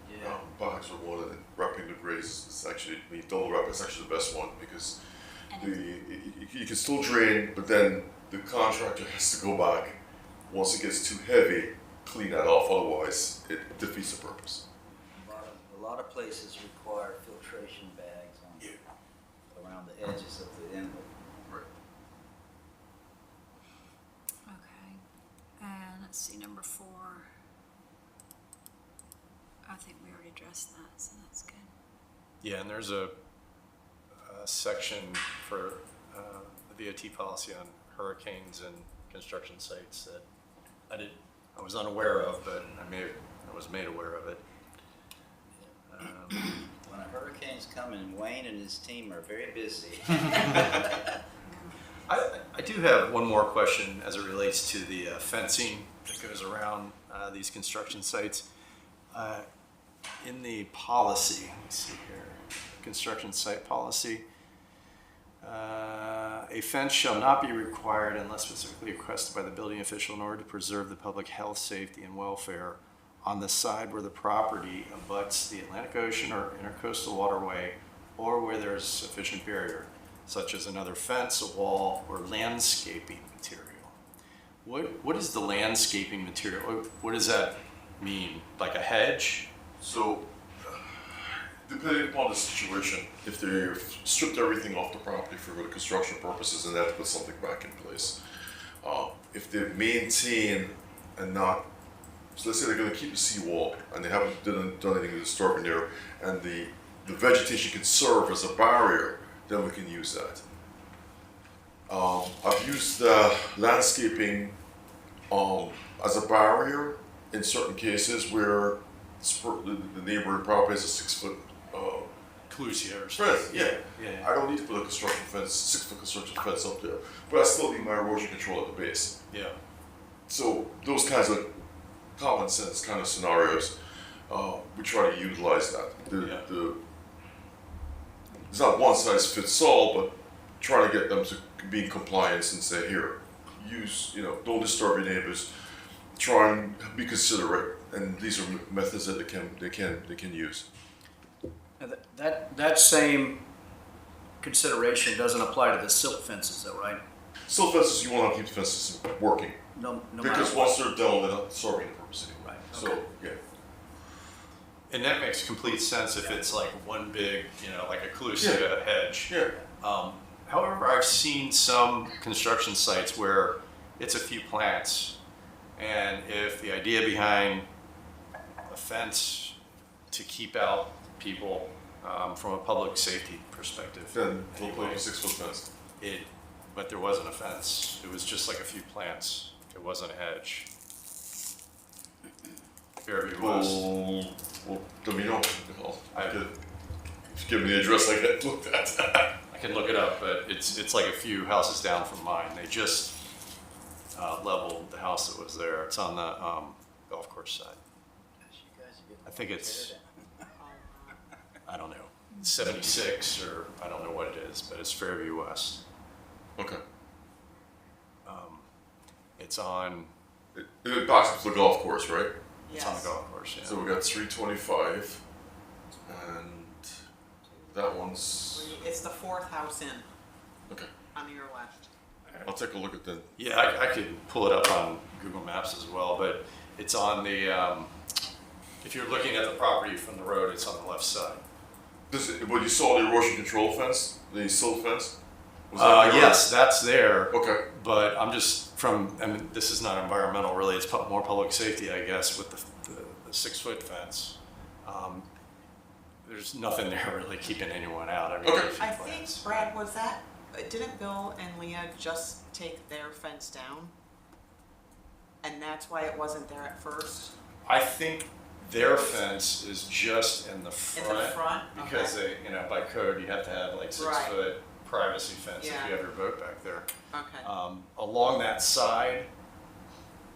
Yeah. Bags are one, and then wrapping the grates is actually, I mean, double wrap is actually the best one, because you can still drain, but then the contractor has to go back, once it gets too heavy, clean that off, otherwise it defeats the purpose. A lot of places require filtration bags around the edges of the inlet. Right. Okay, and let's see, number 4. I think we already addressed that, so that's good. Yeah, and there's a section for the DOT policy on hurricanes and construction sites that I was unaware of, but I was made aware of it. When a hurricane's coming, Wayne and his team are very busy. I do have one more question as it relates to the fencing that goes around these construction sites. In the policy, let's see here, construction site policy, a fence shall not be required unless specifically requested by the building official in order to preserve the public health, safety, and welfare on the side where the property abuts the Atlantic Ocean or intercoastal waterway, or where there is sufficient barrier, such as another fence, a wall, or landscaping material. What is the landscaping material? What does that mean? Like a hedge? So, depending upon the situation, if they've stripped everything off the property for the construction purposes and they have to put something back in place, if they've maintained and not, so let's say they're going to keep the seawall and they haven't done anything disturbing there, and the vegetation can serve as a barrier, then we can use that. I've used landscaping as a barrier in certain cases where the neighboring property has a 6-foot Clusia or fence. Yeah. Yeah. I don't need to put a construction fence, 6-foot construction fence up there, but I still need my erosion control at the base. Yeah. So those kinds of common sense kind of scenarios, we try to utilize that. It's not one size fits all, but trying to get them to be in compliance and say, here, use, don't disturb your neighbors. Try and be considerate, and these are methods that they can use. Now that same consideration doesn't apply to the silt fences though, right? Silt fences, you want to keep the fences working, No matter because what. once they're done, they're not serving the purpose anymore. Right, So, okay. yeah. And that makes complete sense if it's like one big, like a Clusia hedge. Yeah. However, I've seen some construction sites where it's a few plants, and if the idea behind a fence to keep out people from a public safety perspective. Then we'll Anyway, put a 6 foot fence. but there wasn't a fence. It was just like a few plants. It wasn't a hedge. Fairview West. Well, let me know. I could, just give me the address I get looked at. I can look it up, but it's like a few houses down from mine. They just leveled the house that was there. It's on the golf course side. I think it's, I don't know, 76 or I don't know what it is, but it's Fairview West. Okay. It's on, It backs up to the golf course, right? it's on the Yes. golf course, yeah. So we got 325, and that one's, It's the fourth house in, okay. on your left. I'll take a look at the, Yeah, I could pull it up on Google Maps as well, but it's on the, if you're looking at the property from the road, it's on the left side. when you saw the erosion control fence, the silt fence? Was that there? Yes, that's there. Okay. But I'm just from, I mean, this is not environmental really, it's more public safety, I guess, with the 6 foot fence. There's nothing there really keeping anyone out. I mean, Okay. there are a few I think, plants. Brad, was that, didn't Bill and Leah just take their fence down? And that's why it wasn't there at first? I think their fence is just in the In front. the front? Because Okay. they, by code, you have to have like 6 Right. foot privacy fence if Yeah. you have your boat back there. Okay. Along that side,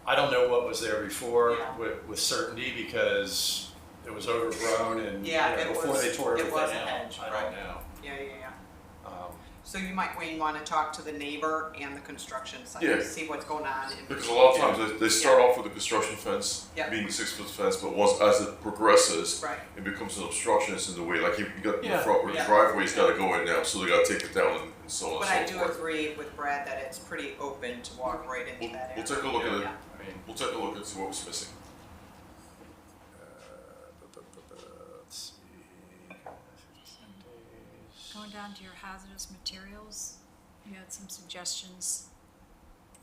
I don't know what was there before Yeah. with certainty because it was overgrown and Yeah, you know, it before was- they tore it everything was a out. hedge, I right. don't know. Yeah. Um, So you might want to talk to the neighbor and the construction site, Yeah. see what's going on. Because a lot of times they start off with a construction fence, Yeah. being a 6 foot fence, but as it progresses, Right. it becomes an obstruction. It's in the way. Like you got Yeah. the front where the Yeah. driveway's got to go in now, so they got to take it down and so on But and I so do forth. agree with Brad that it's pretty open to walk right into We'll, that area. we'll take a look at it. Yeah. I mean, We'll take a look and see what was missing. let's see. Going down to your hazardous materials, you had some suggestions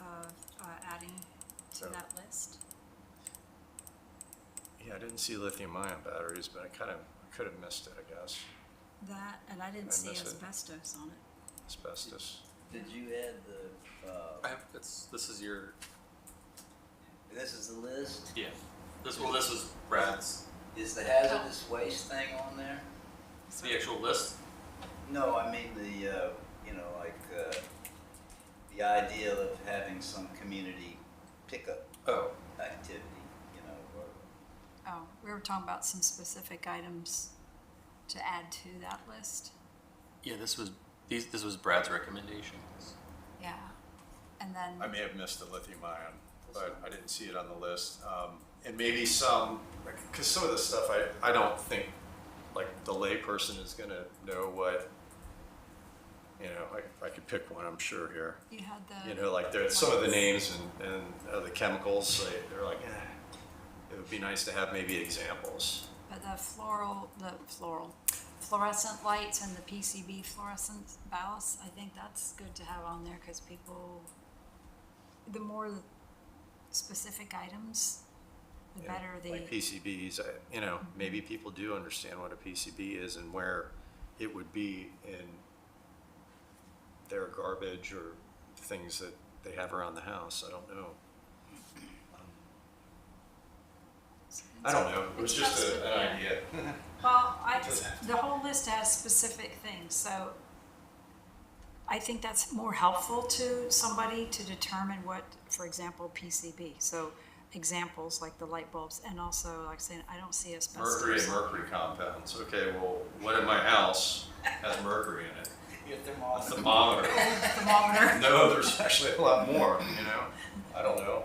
of adding to Oh. that list. Yeah, I didn't see lithium ion batteries, but I could have missed it, I guess. That, and I didn't I see miss it. asbestos on it. Asbestos. Did you add the, This is your, this is the list? yeah, this was Brad's, Is the hazardous waste thing on there? the actual list. No, I mean the idea of having some community pickup Oh. activity, or Oh, we were talking about some specific items to add to that list. Yeah, this was Brad's recommendations. Yeah, and then. I may have missed the lithium ion, but I didn't see it on the list. And maybe some, because some of the stuff I don't think, like the layperson is gonna know what, I could pick one, I'm sure here. You had the. Like there's some of the names and the chemicals, they're like, it would be nice to have maybe examples. But the fluorescent lights and the PCB fluorescent ballasts, I think that's good to have on there because people, the more specific items, the better the. Like PCBs, maybe people do understand what a PCB is and where it would be in their garbage or things that they have around the house. I don't know. I don't know. It was just an idea. Well, the whole list has specific things, so I think that's more helpful to somebody to determine what, for example, PCB. So examples like the light bulbs, and also like saying, I don't see asbestos. Mercury and mercury compounds. Okay, well, what in my house has mercury in it? your A thermometer. thermometer. Thermometer. No, there's actually a lot more, I don't know.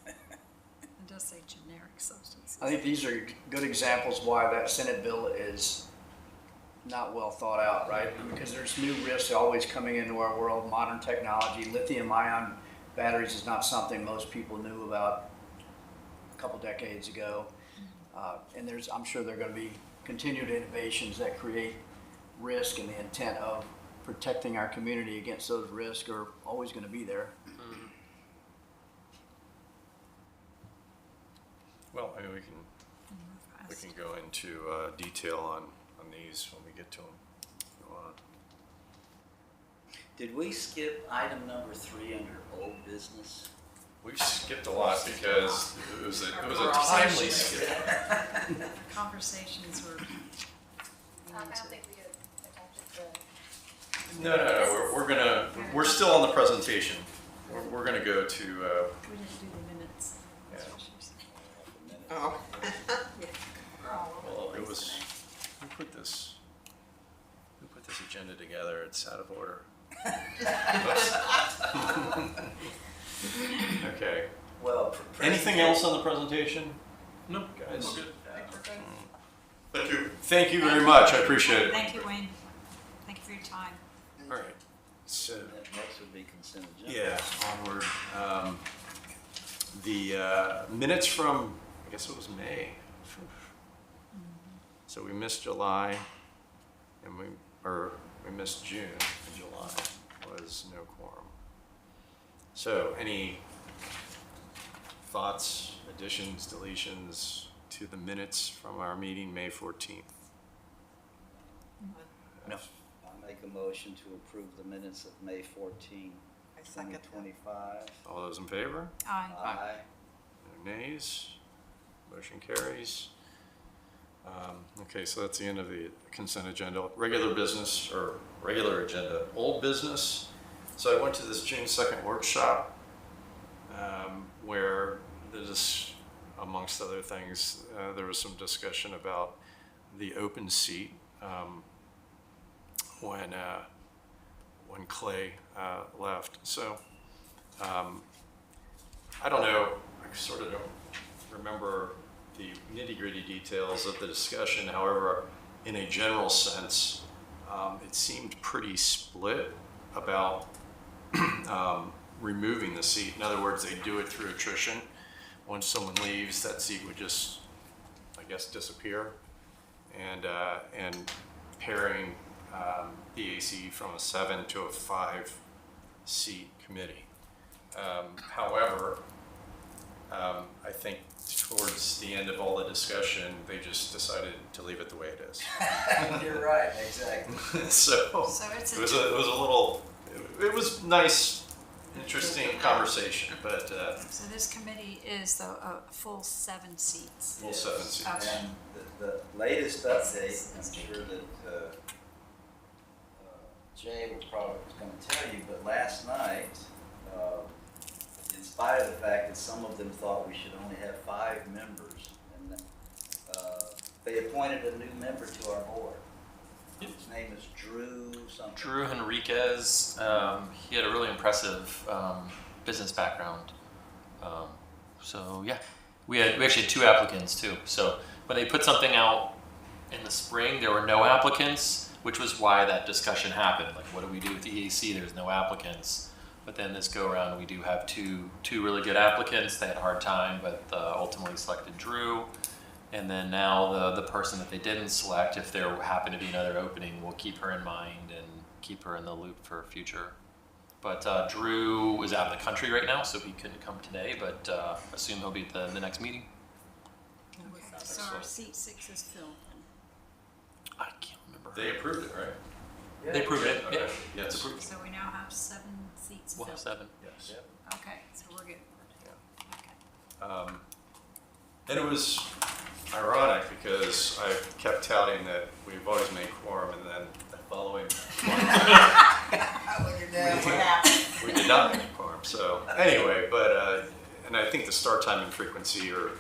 It does say generic substances. I think these are good examples why that Senate bill is not well thought out, right? Because there's new risks always coming into our world, modern technology. Lithium ion batteries is not something most people knew about a couple decades ago. And I'm sure there are going to be continued innovations that create risk, and the intent of protecting our community against those risks are always going to be there. Well, I mean, we can we can go into detail on these when we get to them. Did we skip item number 3 under old business? We skipped a lot because it was a timely skip. Conversations were. I don't think we had attempted to. No. We're still on the presentation. We're gonna go to. We didn't do the minutes. That's Yeah. what she said. Oh. Well, it was. Who put this agenda together? It's out of order. Okay. Well, Anything else on the presentation? No, Guys. we're good. Thank you. Thank you very much. I appreciate it. Thank you, Wayne. Thank you for your time. All right. So. Next would be consent agenda. Yeah, onward. The minutes from, I guess it was May. So we missed July, and we missed June, and July was no quorum. So any thoughts, additions, deletions to the minutes from our meeting, May 14th? No. I make a motion to approve the minutes of May 14, I second that. 2025. All those in favor? Aye. Aye. No nays? Motion carries. Okay, so that's the end of the consent agenda. Regular business, or regular agenda, old business. So I went to this June 2nd workshop where there's, amongst other things, there was some discussion about the open seat when Clay left. So I don't know, I sort of don't remember the nitty-gritty details of the discussion. However, in a general sense, it seemed pretty split about removing the seat. In other words, they do it through attrition. Once someone leaves, that seat would just, I guess, disappear. And pairing the EAC from a 7 to a 5 seat committee. However, I think towards the end of all the discussion, they just decided to leave it the way it is. You're right, exactly. So So it's it was a little, it was nice, interesting conversation, but So this committee is a full 7 seats. full 7 seats. Okay. And the latest update, I'm sure that Jay will probably going to tell you, but last night, in spite of the fact that some of them thought we should only have 5 members, and they appointed a new member to our board. His name is Drew something. Drew Henriquez, he had a really impressive business background. So yeah, we actually had 2 applicants too. So when they put something out in the spring, there were no applicants, which was why that discussion happened. Like, what do we do with the EAC? There's no applicants. But then this go around, we do have two really good applicants. They had a hard time, but ultimately selected Drew. And then now the person that they didn't select, if there happened to be another opening, we'll keep her in mind and keep her in the loop for future. But Drew is out of the country right now, so he couldn't come today, but assume he'll be at the next meeting. Okay, so our seat 6 is filled then. I can't remember. They approved it, right? They approved it. Okay. Yeah. Yes. It's approved. So we now have 7 seats We'll filled. have 7. Yes. Okay, so we're good. Yeah. Okay. And it was ironic because I kept touting that we've always made quorum, and then the following we did not make a quorum. So anyway, but and I think the start time and frequency are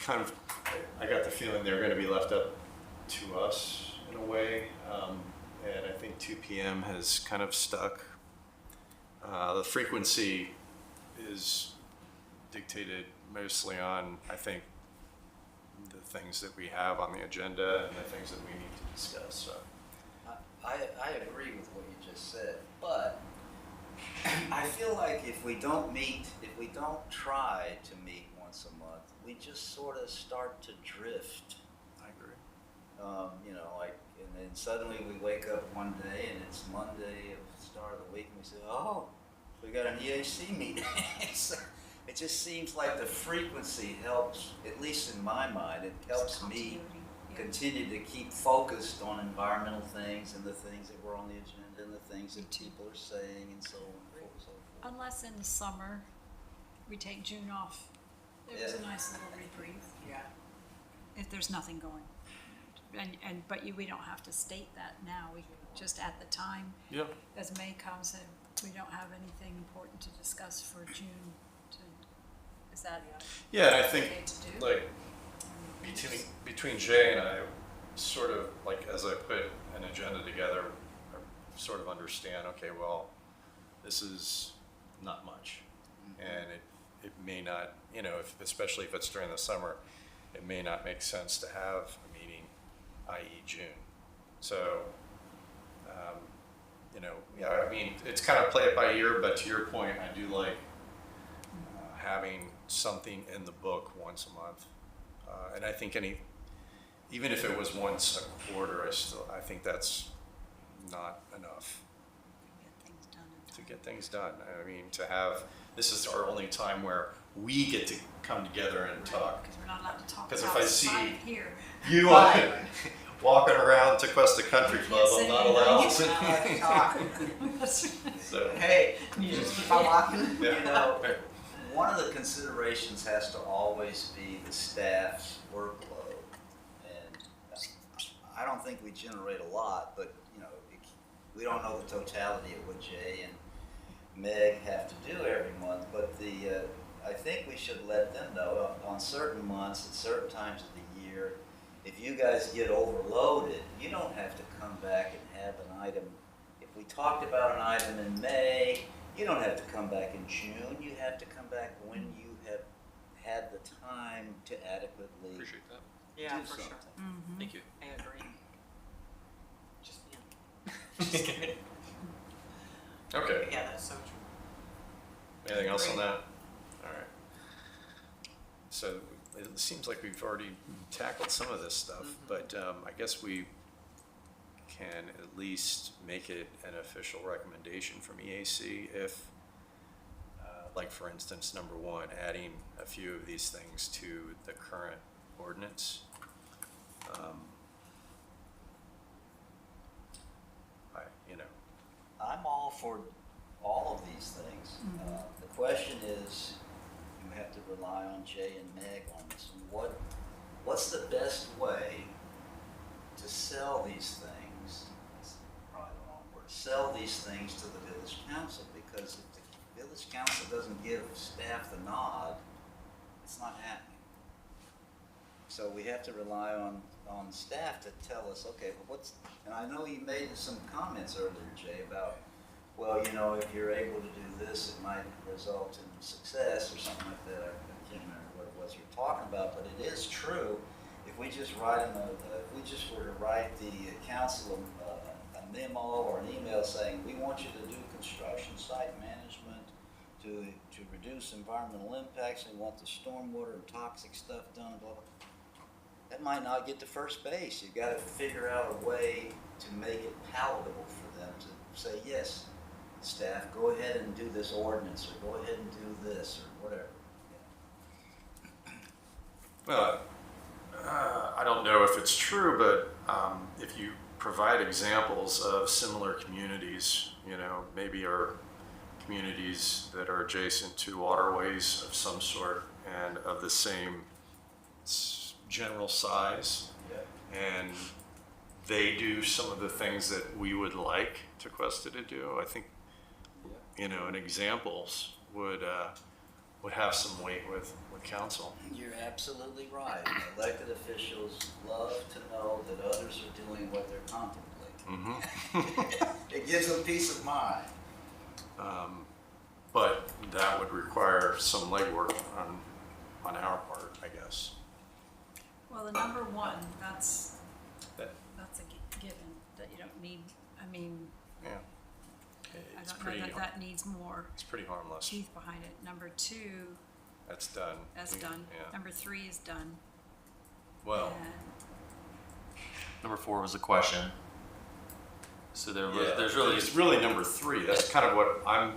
kind of, I got the feeling they're going to be left up to us in a way, and I think 2 p.m. has kind of stuck. The frequency is dictated mostly on, I think, the things that we have on the agenda and the things that we need to discuss. So. I agree with what you just said, but I feel like if we don't try to meet once a month, we just sort of start to drift. I agree. And then suddenly we wake up one day and it's Monday of the start of the week and we say, oh, we got an EAC meeting. it just seems like the frequency helps, at least in my mind, it helps me continue to keep focused on environmental things and the things that were on the agenda and the things that people are saying and so on and so forth. Unless in the summer, we take June off. It was a Yeah. nice little reprieve, Yeah. if there's nothing going. But we don't have to state that now, we just at the time, Yeah. as May comes, and we don't have anything important to discuss for June is that Yeah, and I okay think, to do? like, between Jay and I, sort of, like, as I put an agenda together, I sort of understand, okay, well, this is not much. And it may not, you know, especially if it's during the summer, it may not make sense to have a meeting, i.e. June. So, you know, yeah, I mean, it's kind of play it by ear, but to your point, I do like having something in the book once a month. And I think even if it was once a quarter, I think that's not enough Get things done in to time. get things done. I mean, this is our only time where we get to come together and talk. Because we're not allowed to talk 'Cause if I see- outside here. You walking around Tequesta Country Club, I'm not allowed to. So, Hey, you just keep on walking. yeah. You know, one of the considerations has to always be the staff's workload. And I don't think we generate a lot, but, you know, we don't know the totality of what Jay and Meg have to do every month, but I think we should let them know on certain months, at certain times of the year, if you guys get overloaded, you don't have to come back and have an item. If we talked about an item in May, you don't have to come back in June. You have to come back when you have had the time to adequately Appreciate that. Yeah, do for sure. something. Thank you. I agree. Just, yeah. Okay. Yeah, that's so true. Anything else on Great. that? All right. So it seems like we've already tackled some of this stuff, but I guess we can at least make it an official recommendation from EAC if, like for instance, number one, adding a few of these things to the current ordinance. You know, I'm all for all of these things. The question is, you have to rely on Jay and Meg on this. What's the best way to sell these things? That's probably the wrong word. Sell these things to the village council, because if the village council doesn't give staff the nod, it's not happening. So we have to rely on staff to tell us, okay, well, and I know you made some comments earlier, Jay, about, well, you know, if you're able to do this, it might result in success or something like that. I can't remember what it was you're talking about, but it is true. If we just if we just were to write the council a memo or an email saying, we want you to do construction site management to reduce environmental impacts, we want the stormwater and toxic stuff done, blah, blah. That might not get to first base. You've got to figure out a way to make it palatable for them to say, yes, staff, go ahead and do this ordinance, or go ahead and do this, or whatever. well, I don't know if it's true, but if you provide examples of similar communities, you know, maybe are communities that are adjacent to waterways of some sort and of the same general size, and they do some of the things that we would like Tequesta to do, I think, you know, and examples would have some weight with council. You're absolutely right. Elected officials love to know that others are doing what they're contemplating. Mm-hmm. It gives them peace of mind. But that would require some legwork on our part, I guess. Well, the number one, that's That, a given, that you don't need, I mean, yeah, I it's don't know pretty, that that needs more it's pretty harmless. teeth behind it. Number two, That's done. that's done. Yeah. Number three is done. Well, And Number 4 was a question. So yeah, there's really it's really number three. That's kind of what I'm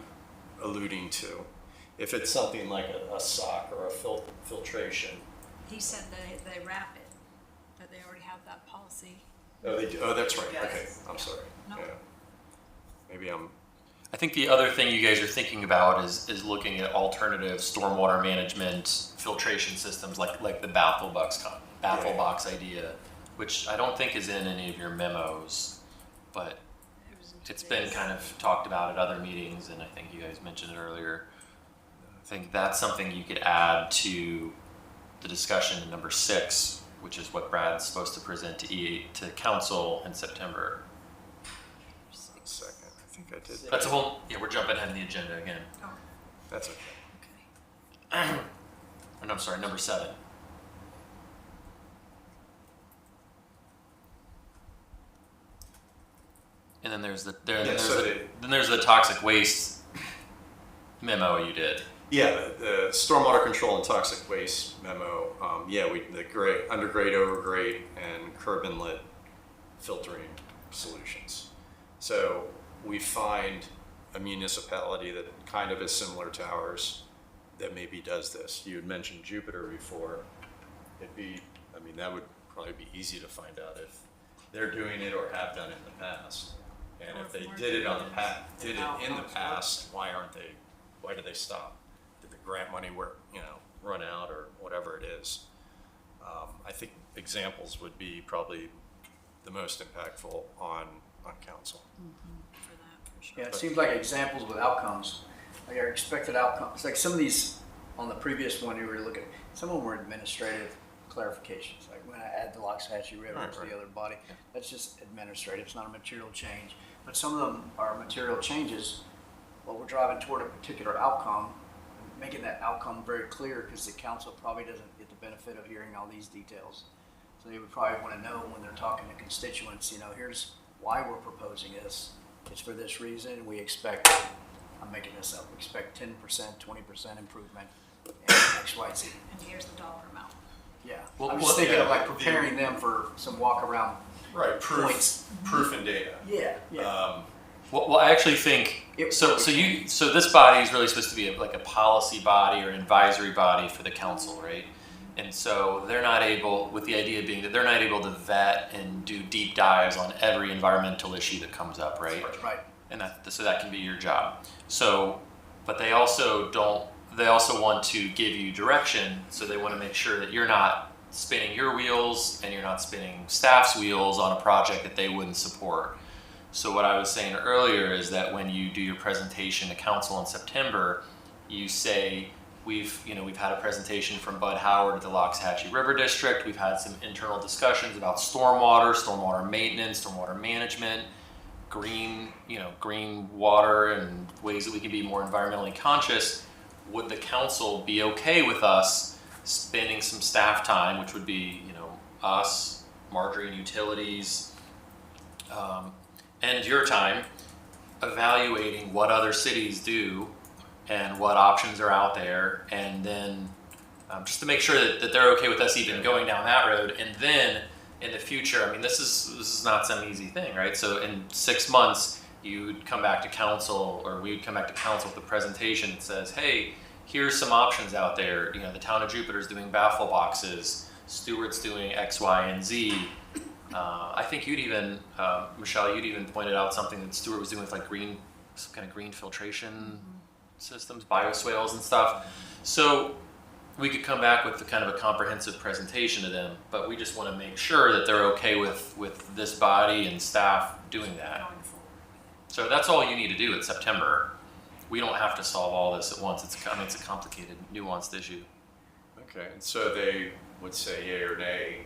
alluding to. If it's something like a sock or a filtration, He said they wrap it, that they already have that policy. oh, they do, oh, that's right, okay, Yes. I'm sorry, No. yeah. Maybe I'm, I think the other thing you guys are thinking about is looking at alternative stormwater management filtration systems like the baffle box idea, which I don't think is in any of your memos, but It was in it's been today's. kind of talked about at other meetings, and I think you guys mentioned it earlier. I think that's something you could add to the discussion in number 6, which is what Brad's supposed to present to council in September. 1 second, I think I did. That's a whole, yeah, we're jumping ahead in the agenda again. Oh, That's okay. okay. Or no, I'm sorry, number 7. And then there's then there's the toxic waste memo you did. Yeah, the stormwater control and toxic waste memo, the undergrade, overgrade, and curb inlet filtering solutions. So we find a municipality that kind of is similar to ours that maybe does this. You had mentioned Jupiter before. That would probably be easy to find out if they're doing it or have done it in the past. And Or if if they more did it people in the past, why did they stop? Did the grant money run out or whatever it is? I think examples would be probably the most impactful on council. For that, for sure. Yeah, it seems like examples with outcomes, like our expected outcomes. It's like some of these on the previous one you were looking, some of them were administrative clarifications. Like when I add the Loxahatchee River to the other body, that's just administrative. It's not a material change. But some of them are material changes. Well, we're driving toward a particular outcome, making that outcome very clear because the council probably doesn't get the benefit of hearing all these details. So they would probably want to know when they're talking to constituents, here's why we're proposing this. It's for this reason. We expect, I'm making this up, we expect 10%, 20% improvement in X, Y, Z. And here's the dollar amount. Yeah. Well, I'm just well, thinking of yeah, like preparing them for some walk around. Right, Points. proof and data. Yeah. Well, I actually think so this body is really supposed to be like a policy body or an advisory body for the council, right? And so they're not able, with the idea being that they're not able to vet and do deep dives on every environmental issue that comes up, right? Right. And so that can be your job. So, but they also want to give you direction, so they want to make sure that you're not spinning your wheels and you're not spinning staff's wheels on a project that they wouldn't support. So what I was saying earlier is that when you do your presentation to council in September, you say, we've had a presentation from Bud Howard at the Loxahatchee River District. We've had some internal discussions about stormwater maintenance, stormwater management, green water, and ways that we can be more environmentally conscious. Would the council be okay with us spending some staff time, which would be, us, Marjorie and Utilities, and your time, evaluating what other cities do and what options are out there, and then just to make sure that they're okay with us even going down that road. And then in the future, this is not some easy thing, right? So in 6 months, you'd come back to council, or we would come back to council with a presentation that says, hey, here's some options out there. The town of Jupiter is doing baffle boxes, Stewart's doing X, Y, and Z. I think you'd even, Michelle, you'd even pointed out something that Stewart was doing with like some kind of green filtration systems, bioswales and stuff. So we could come back with kind of a comprehensive presentation to them, but we just want to make sure that they're okay with this body and staff doing that. Going forward. So that's all you need to do in September. We don't have to solve all this at once. It's a complicated, nuanced issue. Okay, and so they would say yay or nay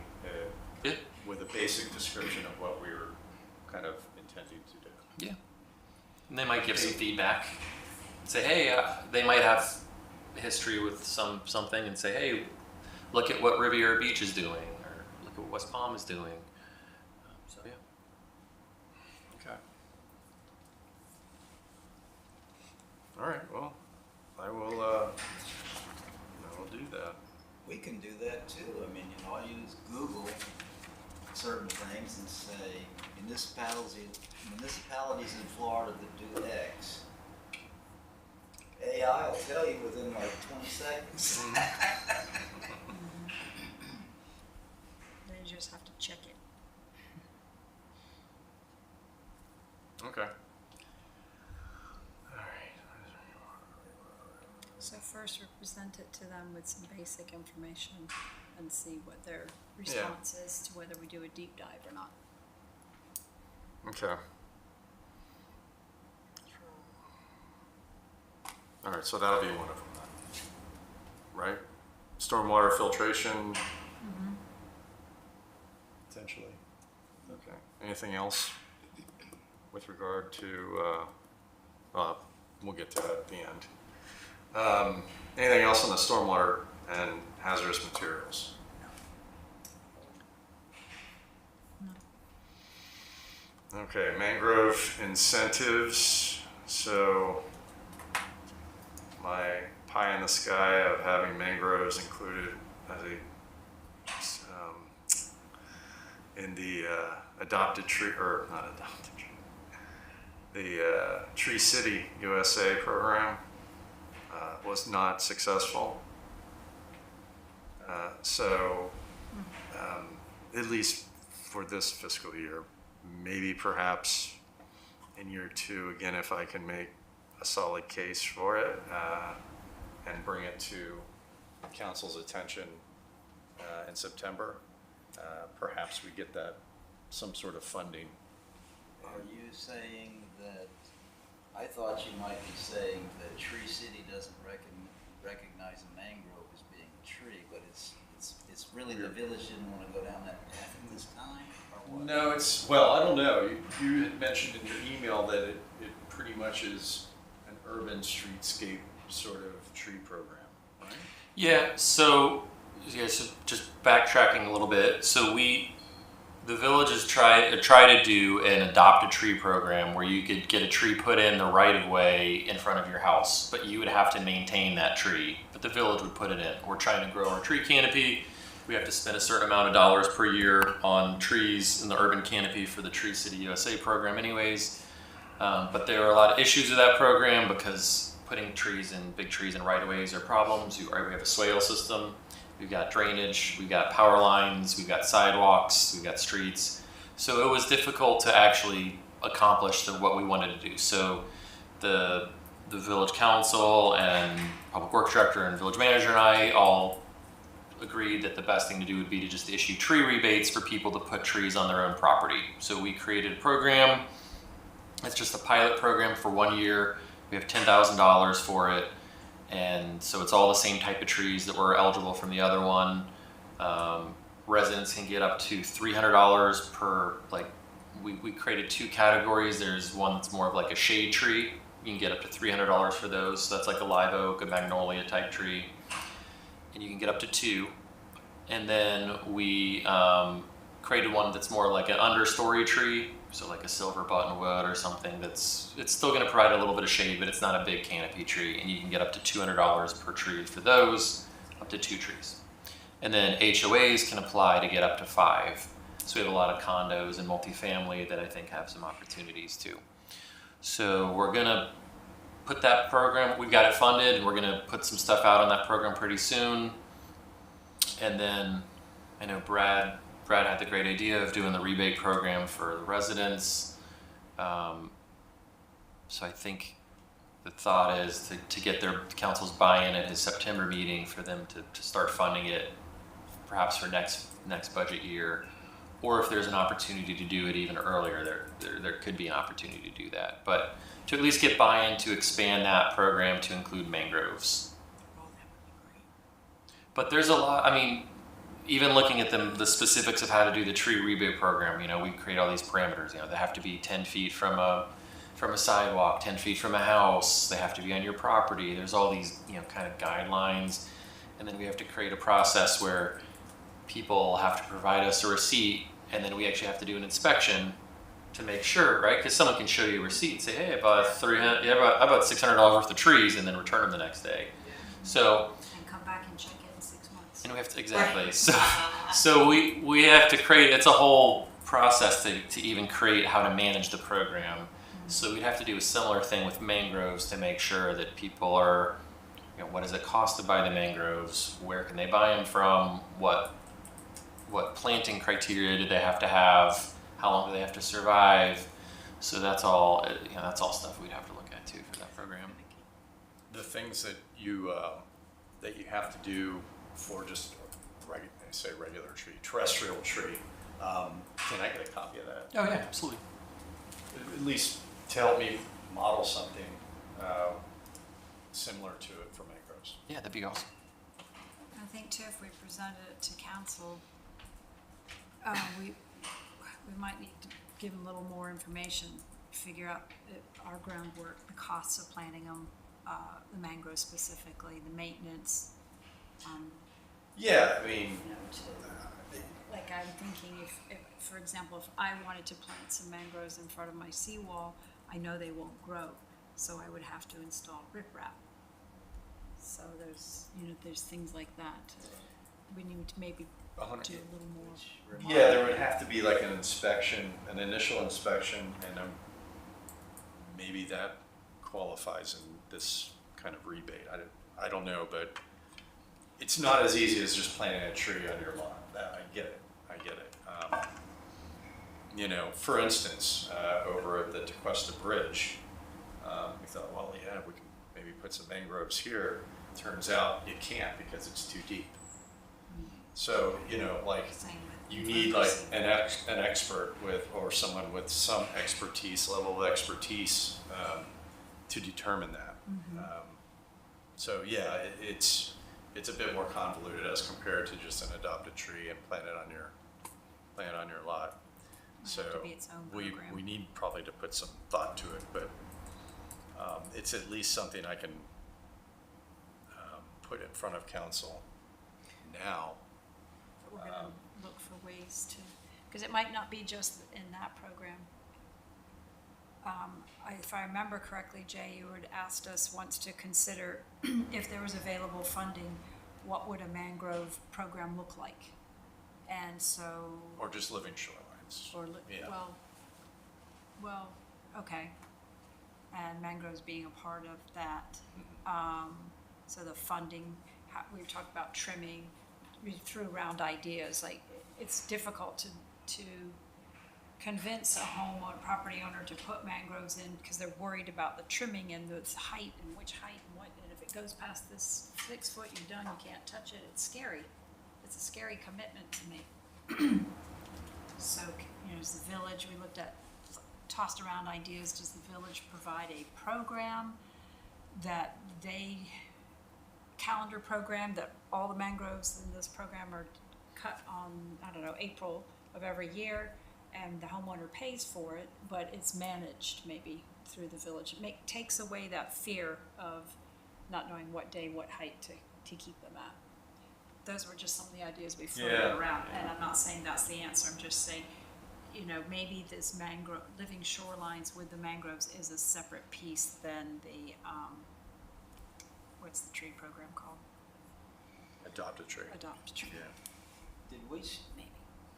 Yeah. with a basic description of what we were kind of intending to do. Yeah. And they might give some feedback. Say, hey, they might have history with something and say, hey, look at what Riviera Beach is doing, or look at what West Palm is doing. So yeah. Okay. All right, well, I will do that. We can do that too. All you do is Google certain things and say municipalities in Florida that do X. AI will tell you within like 20 seconds. Then you just have to check it. Okay. All right. So first we present it to them with some basic information and see what their response is to whether we do a deep dive or not. Okay. All right, so that'll be one of them then, right? Stormwater filtration. Potentially. Okay. Anything else with regard to, we'll get to that at the end. Anything else on the stormwater and hazardous materials? Okay, mangrove incentives. So my pie in the sky of having mangroves included as a in the adopted tree, or not adopted tree, the Tree City USA program was not successful. So at least for this fiscal year, maybe perhaps in year 2, again, if I can make a solid case for it and bring it to council's attention in September, perhaps we get that some sort of funding. Are you saying that, I thought you might be saying that Tree City doesn't recognize a mangrove as being a tree, but it's really the village didn't want to go down that path at this time, or what? No, it's, well, I don't know. You had mentioned in your email that it pretty much is an urban streetscape sort of tree program, right? Yeah, so just backtracking a little bit. So the villages try to do an adopt a tree program where you could get a tree put in the right of way in front of your house, but you would have to maintain that tree, but the village would put it in. We're trying to grow our tree canopy. We have to spend a certain amount of dollars per year on trees in the urban canopy for the Tree City USA program anyways. But there are a lot of issues with that program because putting big trees in right-of-ways are problems. We have a swale system, we've got drainage, we've got power lines, we've got sidewalks, we've got streets. So it was difficult to actually accomplish what we wanted to do. So the village council and public works director and village manager and I all agreed that the best thing to do would be to just issue tree rebates for people to put trees on their own property. So we created a program. It's just a pilot program for 1 year. We have $10,000 for it. And so it's all the same type of trees that were eligible from the other one. Residents can get up to $300 per, we created 2 categories. There's one that's more of like a shade tree. You can get up to $300 for those. So that's like a live oak, a magnolia type tree. And you can get up to 2. And then we created one that's more like an understory tree, so like a silver buttonwood or something it's still going to provide a little bit of shade, but it's not a big canopy tree, and you can get up to $200 per tree for those, up to 2 trees. And then HOAs can apply to get up to 5. So we have a lot of condos and multifamily that I think have some opportunities too. So we're going to put that program, we've got it funded, and we're going to put some stuff out on that program pretty soon. And then I know Brad had the great idea of doing the rebate program for the residents. So I think the thought is to get their council's buy-in at his September meeting for them to start funding it perhaps for next budget year. Or if there's an opportunity to do it even earlier, there could be an opportunity to do that. But to at least get buy-in to expand that program to include mangroves. Oh, that would be great. But there's a lot, I mean, even looking at the specifics of how to do the tree rebate program, we create all these parameters. They have to be 10 feet from a sidewalk, 10 feet from a house, they have to be on your property. There's all these, kind of guidelines. And then we have to create a process where people have to provide us a receipt, and then we actually have to do an inspection to make sure, right? Because someone can show you a receipt and say, hey, I bought $600 worth of trees, and then return them the next day. So, And come back and check it in 6 months. and we have to, exactly. So we have to create, it's a whole process to even create how to manage the program. So we'd have to do a similar thing with mangroves to make sure that people are, you know, what does it cost to buy the mangroves? Where can they buy them from? What planting criteria do they have to have? How long do they have to survive? So that's all, you know, that's all stuff we'd have to look at too for that program. The things that you have to do for just regular tree, terrestrial tree. Can I get a copy of that? Oh yeah, absolutely. At least to help me model something similar to it for mangroves. Yeah, that'd be awesome. I think too, if we presented it to council, we might need to give them a little more information, figure out our groundwork, the costs of planting them, the mangroves specifically, the maintenance. Yeah, I mean, You know, like I'm thinking if, for example, if I wanted to plant some mangroves in front of my seawall, I know they won't grow, so I would have to install riprap. So there's things like that. We need to maybe do a little more. yeah, there would have to be like an inspection, an initial inspection, and maybe that qualifies in this kind of rebate. I don't know, but it's not as easy as just planting a tree on your lawn. I get it. You know, for instance, over at the Tequesta Bridge, we thought, well, yeah, we can maybe put some mangroves here. Turns out you can't because it's too deep. So, you know, like Same with you need like an expert or someone with some level of expertise to determine that. So yeah, it's a bit more convoluted as compared to just an adopted tree and plant it on your lot. So have to be its own program. we need probably to put some thought to it, but it's at least something I can put in front of council now. We're gonna look for ways to, because it might not be just in that program. If I remember correctly, Jay, you had asked us once to consider if there was available funding, what would a mangrove program look like? And so. Or just living shorelines. Yeah. Well, okay. And mangroves being a part of that. So the funding, we talked about trimming, we threw around ideas, like it's difficult to convince a property owner to put mangroves in because they're worried about the trimming and the height and which height and what, and if it goes past this 6 foot, you're done, you can't touch it, it's scary. It's a scary commitment to me. So, you know, as the village, we tossed around ideas, does the village provide a program that calendar program that all the mangroves in this program are cut on, I don't know, April of every year, and the homeowner pays for it, but it's managed maybe through the village. It takes away that fear of not knowing what day, what height to keep them at. Those were just some of the ideas we floated around, and I'm not saying that's the answer, I'm just saying, you know, maybe this living shorelines with the mangroves is a separate piece than the, what's the tree program called? Adopt a tree. Adopt a tree. Yeah.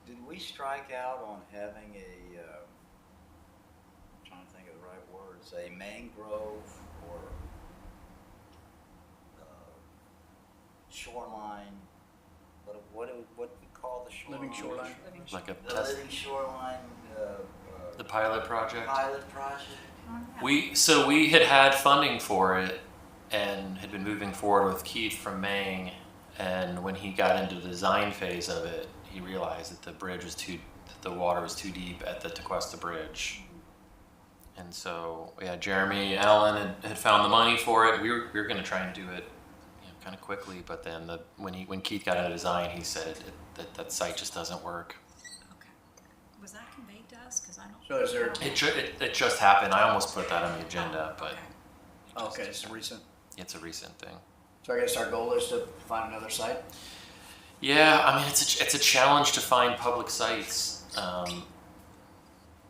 Did we strike out on having I'm trying to think of the right words, a mangrove or shoreline, what do we call the shoreline? Living shoreline. Like a The test, living shoreline, the pilot project. pilot project? We had funding for it and had been moving forward with Keith from Mang, and when he got into the design phase of it, he realized that the water was too deep at the Tequesta Bridge. And so, yeah, Jeremy Allen had found the money for it. We were going to try and do it, you know, kind of quickly, but then when Keith got into design, he said that site just doesn't work. Okay. Was that conveyed to us? Because I don't. So is there, It just happened. I almost put that on the agenda, but Okay. okay, it's recent. it's a recent thing. So I guess our goal is to find another site? Yeah, I mean, it's a challenge to find public sites.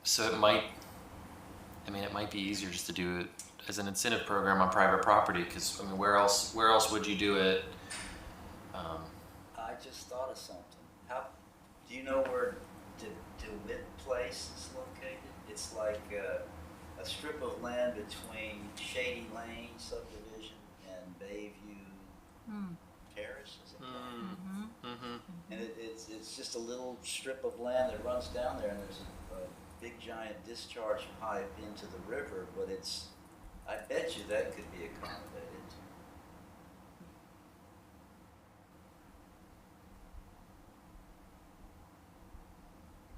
So it might be easier just to do it as an incentive program on private property, because I mean, where else would you do it? I just thought of something. Do you know where DeWitt Place is located? It's like a a strip of land between Shady Lane subdivision and Bayview Terrace, is it that? And it's just a little strip of land that runs down there, and there's a big giant discharge pipe into the river, but I bet you that could be accommodated.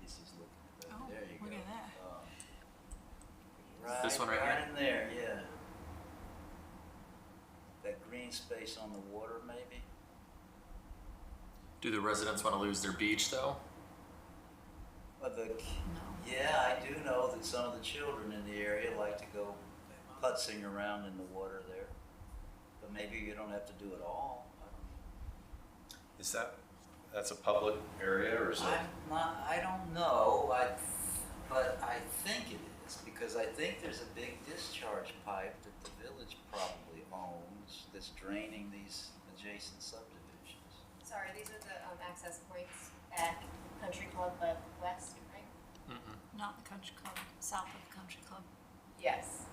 This is looking Oh, good. There you go. look at that. This one right here? Right in there, yeah. That green space on the water, maybe? Do the residents want to lose their beach though? But No. yeah, I do know that some of the children in the area like to go putzing around in the water there. But maybe you don't have to do it all. Is that's a public area or is it? I don't know, but I think it is, because I think there's a big discharge pipe that the village probably owns that's draining these adjacent subdivisions. Sorry, these are the access points at Country Club, but west, right? Not the country club, south of the country club. Yes.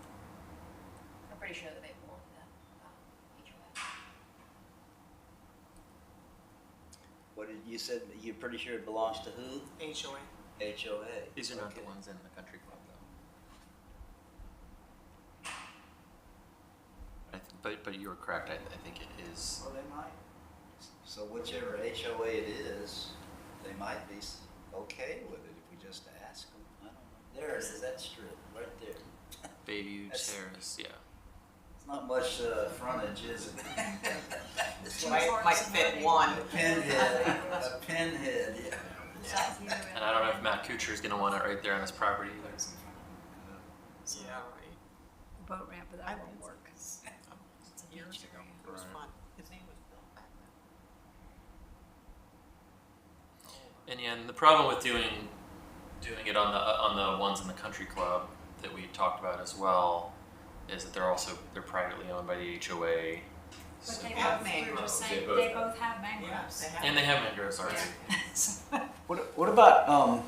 I'm pretty sure that they belong to that HOA. What did you said? You're pretty sure it belongs to who? HOA. HOA. These are not the Okay. ones in the country club though. But you were correct. I think it is. Well, they might. So whichever HOA it is, they might be okay with it if we just ask them. I don't know. There it is, that strip, right there. Bayview That's- Terrace, yeah. It's not much frontage, is it? It's Might fit one. a pinhead, yeah. And I don't know if Matt Kuchar is going to want it right there on his property either. Yeah, right. The boat ramp, but I that won't won't work. 'Cause it's a Years beach ago, area. it was Right. fun. His name was Bill. And yeah, and the problem with doing it on the ones in the country club that we talked about as well is that they're privately owned by the HOA. But they have both, we were mangroves. just saying, They both they have. both have Yeah, mangroves. they have. And they have mangroves already. So- What about, I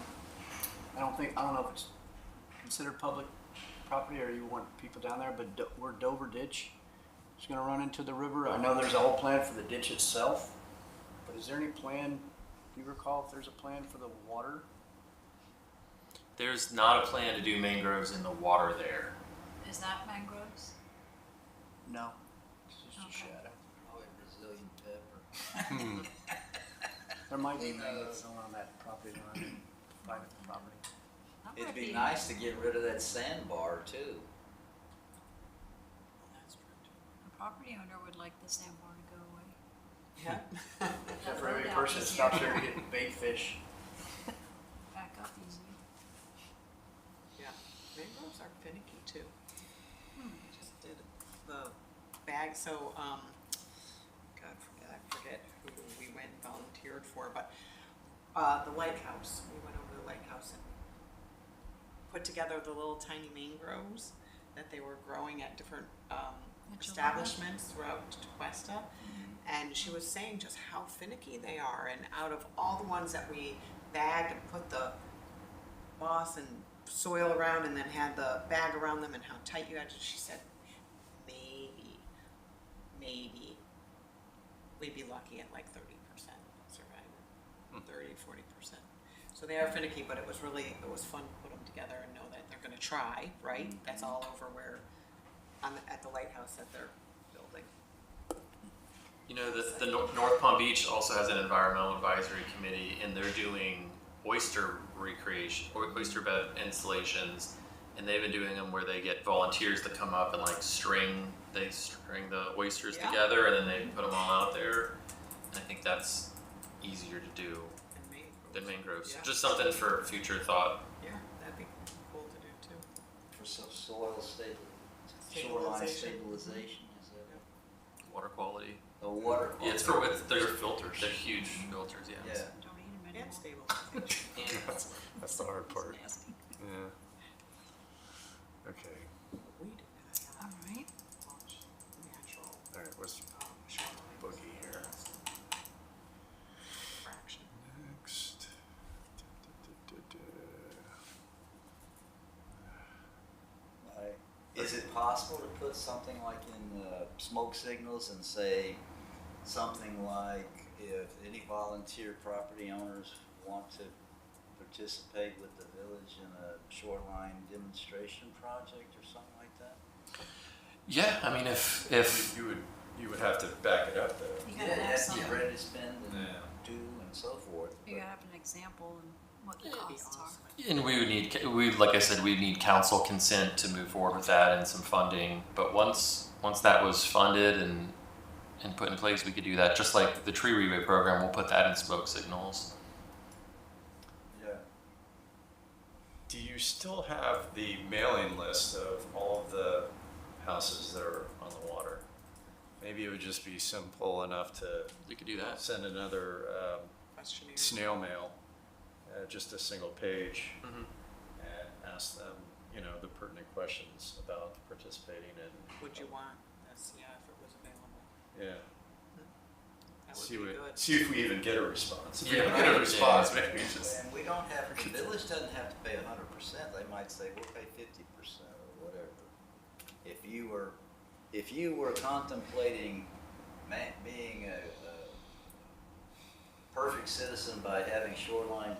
don't know if it's considered public property or you want people down there, but where Dover Ditch is gonna run into the river, I know there's a whole plan for the ditch itself, but is there any plan, do you recall if there's a plan for the water? There's not a plan to do mangroves in the water there. Is that mangroves? No, it's just a Okay. shadow. Probably Brazilian pepper. There might be mangroves somewhere on that property line, private property. That It'd might be nice to get rid of that sandbar too. That's true too. The property owner would like the sandbar to go away. Yeah. Except for every person that stops there to get bait fish. Back up easy. Yeah, mangroves are finicky too. I just did the bag, so, I forget who we went and volunteered for, but, the lighthouse, we went over to the lighthouse and put together the little tiny mangroves that they were growing at different, establishments throughout Tequesta. And she was saying just how finicky they are, and out of all the ones that we bagged and put the moss and soil around and then had the bag around them and how tight you had to, she said, maybe we'd be lucky at like 30% surviving, 30-40%. So they are finicky, but it was fun to put them together and know that they're gonna try, right? That's all over where, at the lighthouse that they're building. You know, the North Palm Beach also has an environmental advisory committee, and they're doing oyster recreation, or oyster bed installations, and they've been doing them where they get volunteers to come up and like string the oysters Yeah. together, and then they put them all out there. And I think that's easier to do And mangroves. than mangroves. Yeah. Just something for future thought. Yeah, that'd be cool to do too. For some soil shoreline Stabilization. stabilization, is that? Water quality. The water. Yeah, it's they're filters. They're huge filters. Yeah. Yeah. Don't eat them anymore. And stabilization. And That's the hard part. Nasty. Yeah. Okay. We did not All have right. much natural, All right. What's shoreline boogie here? fraction. is it possible to put something like in smoke signals and say something like, if any volunteer property owners want to participate with the village in a shoreline demonstration project or something like that? Yeah, I mean, if You would have to back it up though. You Yeah, gotta it have has to be something, ready to spend and Yeah. do and so forth. you gotta have an example and what the That'd be costs are. awesome. and we would need, like I said, we'd need council consent to move forward with that and some funding. But once that was funded and put in place, we could do that. Just like the tree rebate program, we'll put that in smoke signals. Yeah. Do you still have the mailing list of all of the houses that are on the water? Maybe it would just be simple enough to We could do that. send another Questionnaire. snail mail, just a single page, Mhm. and ask them, the pertinent questions about participating in. Would you want this, yeah, if it was available? Yeah. That See would be what, good. see if we even get a response. If we Yeah, don't get a right. response, Yeah. maybe we just. And we don't have, the village doesn't have to pay 100%, they might say, we'll pay 50% or whatever. If you were contemplating being a perfect citizen by having shoreline,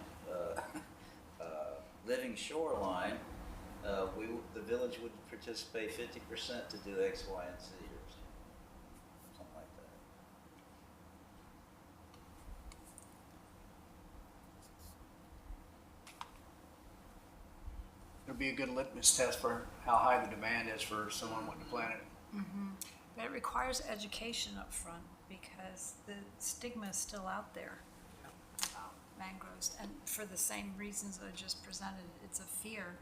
living shoreline, the village would participate 50% to do X, Y, and Z or something like that. It'd be a good litmus test for how high the demand is for someone wanting to plant it. But it requires education up front because the stigma is still out there about mangroves. And for the same reasons I just presented, it's a fear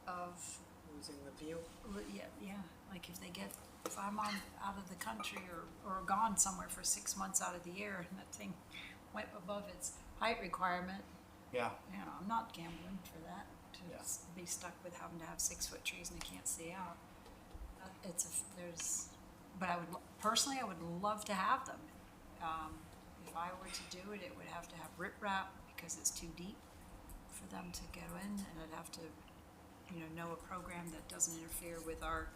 of, Losing the view. yeah, like if I'm out of the country or gone somewhere for 6 months out of the year and that thing went above its height requirement, Yeah. I'm not gambling for that, to Yeah. be stuck with having to have 6-foot trees and I can't see out. But I would, personally, I would love to have them. If I were to do it, it would have to have riprap because it's too deep for them to go in, and I'd have to, know a program that doesn't interfere with our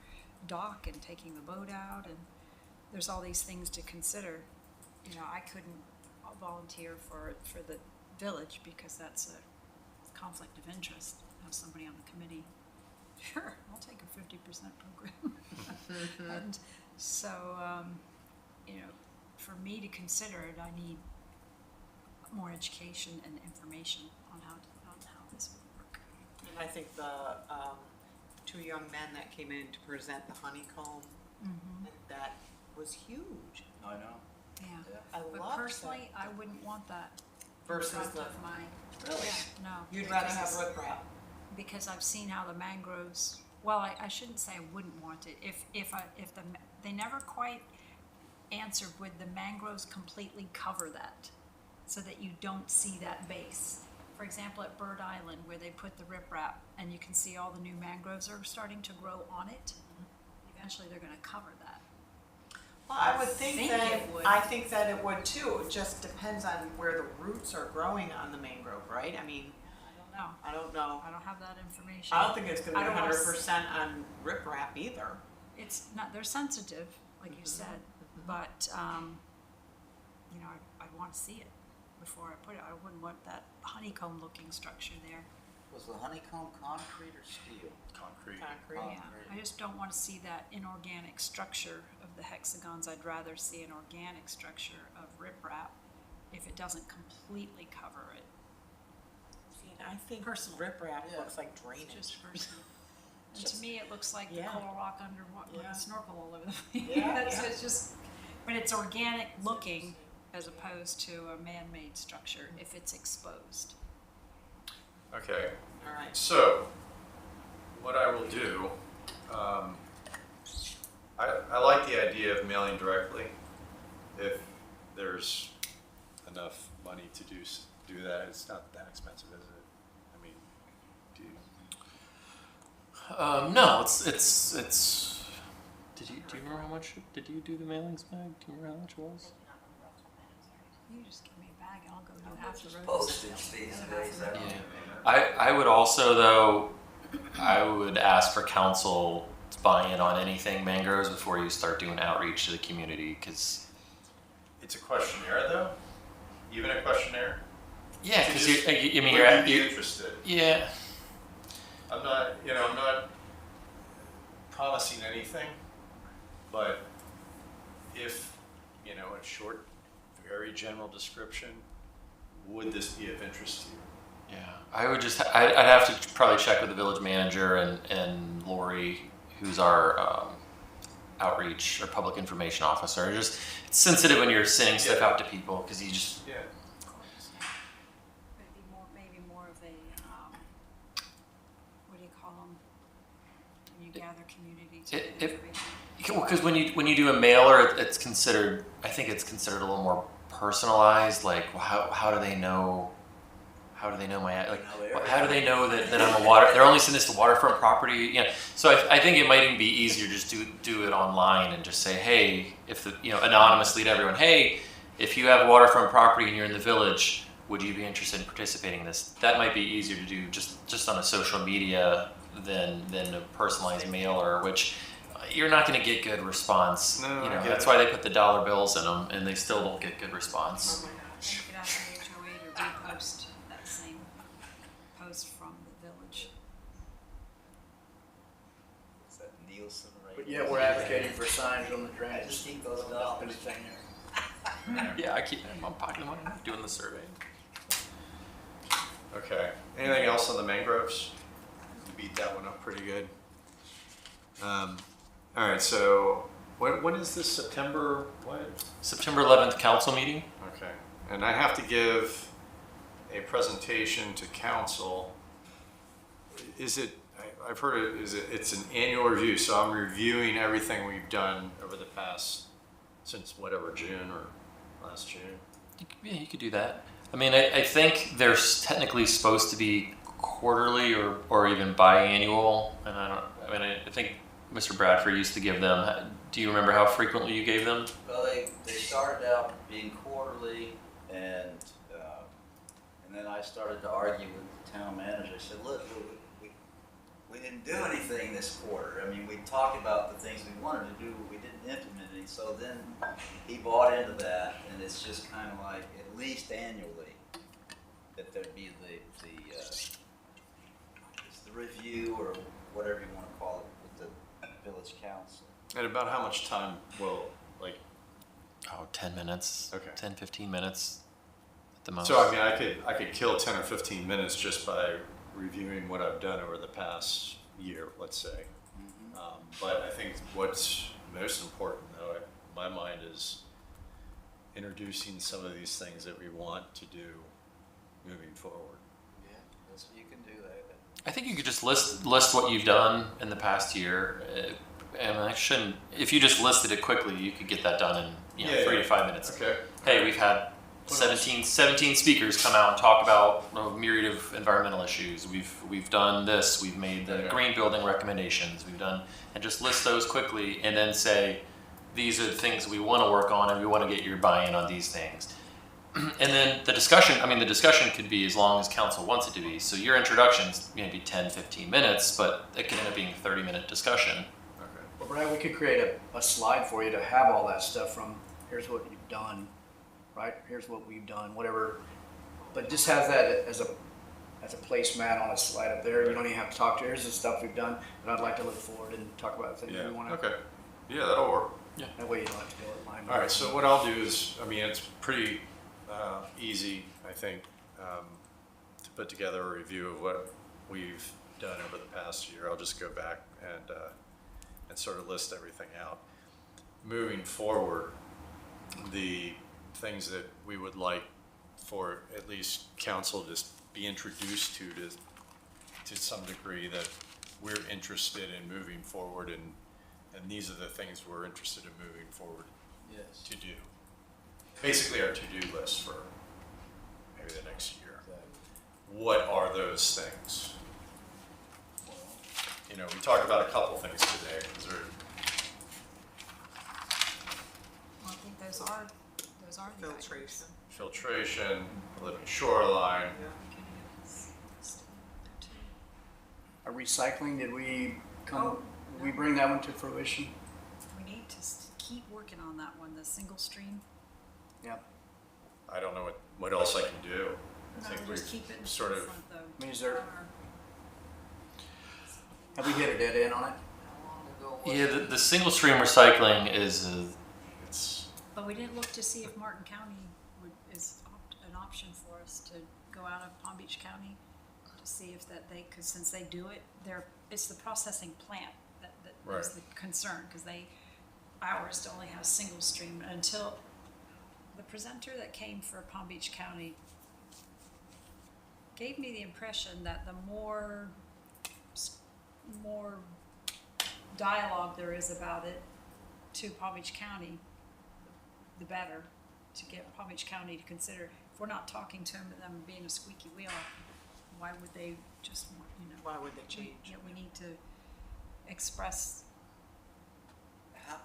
dock and taking the boat out, and there's all these things to consider. I couldn't volunteer for the village because that's a conflict of interest. Have somebody on the committee. Sure, I'll take a 50% program. And so, for me to consider it, I need more education and information on how this would work. And I think the two young men that came in to present the honeycomb, that was huge. I know. Yeah. Yeah. I But loved personally, that. I wouldn't want that Versus in front the, of my, really? yeah, no. You'd rather have because- riprap. Because I've seen how the mangroves, well, I shouldn't say I wouldn't want it. They never quite answered, would the mangroves completely cover that so that you don't see that base? For example, at Bird Island where they put the riprap and you can see all the new mangroves are starting to grow on it, eventually they're gonna cover that. Well, I would think think that, it would. I think that it would too. It just depends on where the roots are growing on the mangrove, right? I mean, I don't know. I don't know. I don't have that information. I don't think it's gonna I be don't wanna 100% on riprap either. It's not, they're sensitive, like you said, but, I'd want to see it before I put it. I wouldn't want that honeycomb looking structure there. Was the honeycomb concrete or steel? Concrete. Concrete. Yeah, I just don't want to see that inorganic structure of the hexagons. I'd rather see an organic structure of riprap if it doesn't completely cover it. See, I think Personal. riprap Yeah. looks like It's drainage. just personal. And to me, it looks like the Yeah. coral rock underwater with Yeah. a snorkel all over the place. Yeah, So yeah. it's just, but it's organic looking as opposed to a man-made structure if it's exposed. Okay, All right. so what I will do, I like the idea of mailing directly if there's enough money to do that. It's not that expensive, is it? I mean, do you? No, it's. Do you remember how much? Did you do the mailings, Meg? Do you remember how much it was? You just give me a bag and I'll go do half the road. Postage these days, I don't Yeah. know. I would also though, I would ask for council buy-in on anything mangroves before you start doing outreach to the community, because It's a questionnaire though? Even a questionnaire? yeah, because Just- I mean Would you're you be you're- interested? yeah. I'm not promising anything, but if, a short, very general description, would this be of interest to you? Yeah, I'd have to probably check with the village manager and Lori, who's our outreach or public information officer. It's sensitive when you're sending stuff out to people because you just, Yeah. Maybe more of a, what do you call them? When you gather communities. because when you do a mailer, it's considered, I think it's considered a little more personalized. Like, well, how do they know? How do they know my, like, how do they know that I'm a water, they're only sending this to waterfront property, So I think it might even be easier just to do it online and just say, hey, if anonymously to everyone, hey, if you have waterfront property and you're in the village, would you be interested in participating in this? That might be easier to do just on a social media than a personalized mailer, which you're not going to get good response. No, I get That's it. why they put the dollar bills in them and they still don't get good response. Oh my gosh. You could ask the HOA to repost that same post from the village. Is that Nielsen right? But yeah, we're advocating for signs on the I drainage. just keep those dollars. Anything there. Yeah, I keep I'm pocketing money, I'm doing the survey. Okay. Anything else on the mangroves? You beat that one up pretty good. All right, so when is this, September, what? September 11th council meeting. Okay, and I have to give a presentation to council. Is it, I've heard it's an annual review, so I'm reviewing everything we've done over the past, since whatever, June or last June? Yeah, you could do that. I mean, I think they're technically supposed to be quarterly or even biannual, and I think Mr. Bradford used to give them. Do you remember how frequently you gave them? Well, they started out being quarterly, and then I started to argue with the town manager. I said, look, we didn't do anything this quarter. I mean, we talked about the things we wanted to do, but we didn't implement any. So then he bought into that, and it's just kind of like at least annually that there'd be it's the review or whatever you want to call it with the village council. And about how much time will, like, Oh, 10 minutes. Okay. 10, 15 minutes at the most. so I mean, I could kill 10 or 15 minutes just by reviewing what I've done over the past year, let's say. But I think what's most important, though, in my mind, is introducing some of these things that we want to do moving forward. Yeah, you can do that. I think you could just list what you've done in the past year. And I shouldn't, if you just listed it quickly, you could get that done in 3 to 5 minutes. Okay. Hey, we've had 17 speakers come out and talk about a myriad of environmental issues. We've done this. We've made the Okay. green building recommendations. We've done, and just list those quickly, and then say, these are the things we want to work on, and we want to get your buy-in on these things. And then the discussion could be as long as council wants it to be. So your introduction's maybe 10, 15 minutes, but it could end up being a 30-minute discussion. Okay. Well, Brad, we could create a slide for you to have all that stuff from, here's what you've done, right? Here's what we've done, whatever. But just has that as a placemat on a slide up there. You don't even have to talk to, here's the stuff we've done, but I'd like to look forward and talk about things Yeah, we want to. okay. Yeah, that'll work. That way you don't have to deal with mine. All right, so what I'll do is, I mean, it's pretty easy, I think, to put together a review of what we've done over the past year. I'll just go back and sort of list everything out. Moving forward, the things that we would like for at least council to be introduced to some degree, that we're interested in moving forward, and these are the things we're interested in moving forward Yes. to do. Basically our to-do list for maybe the next year. What are those things? You know, we talked about a couple things today. Is there, Well, I think those are the items. Filtration. filtration, living shoreline? Recycling, did we come, Did we bring that one to fruition? We need to keep working on that one, the single stream. Yep. I don't know what else I can do. I No, think just we've keep it in sort of, forefront, though. I mean, is there, Our- have we hit a dead end on it? Yeah, the single stream recycling is it's, But we didn't look to see if Martin County is an option for us to go out of Palm Beach County to see if that they, because since they do it, it's the processing plant that Right. is the concern, because ours only has single stream until the presenter that came for Palm Beach County gave me the impression that the more dialogue there is about it to Palm Beach County, the better, to get Palm Beach County to consider. If we're not talking to them being a squeaky wheel, why would they just, Why would they change? Yeah, we need to express.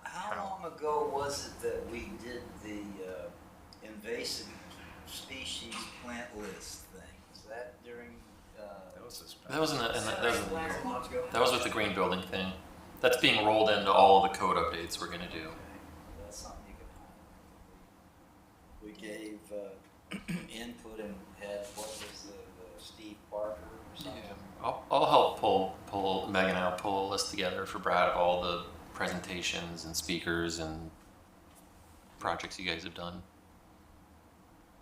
How long ago was it that we did the invasive species plant list thing? Was that during, that was this that was Months ago? that was with the green building thing. That's being rolled into all of the code updates we're gonna do. that's something you could highlight. We gave input and had, what was the Steve Parker or something? I'll help pull Megan and I'll pull a list together for Brad of all the presentations and speakers and projects you guys have done.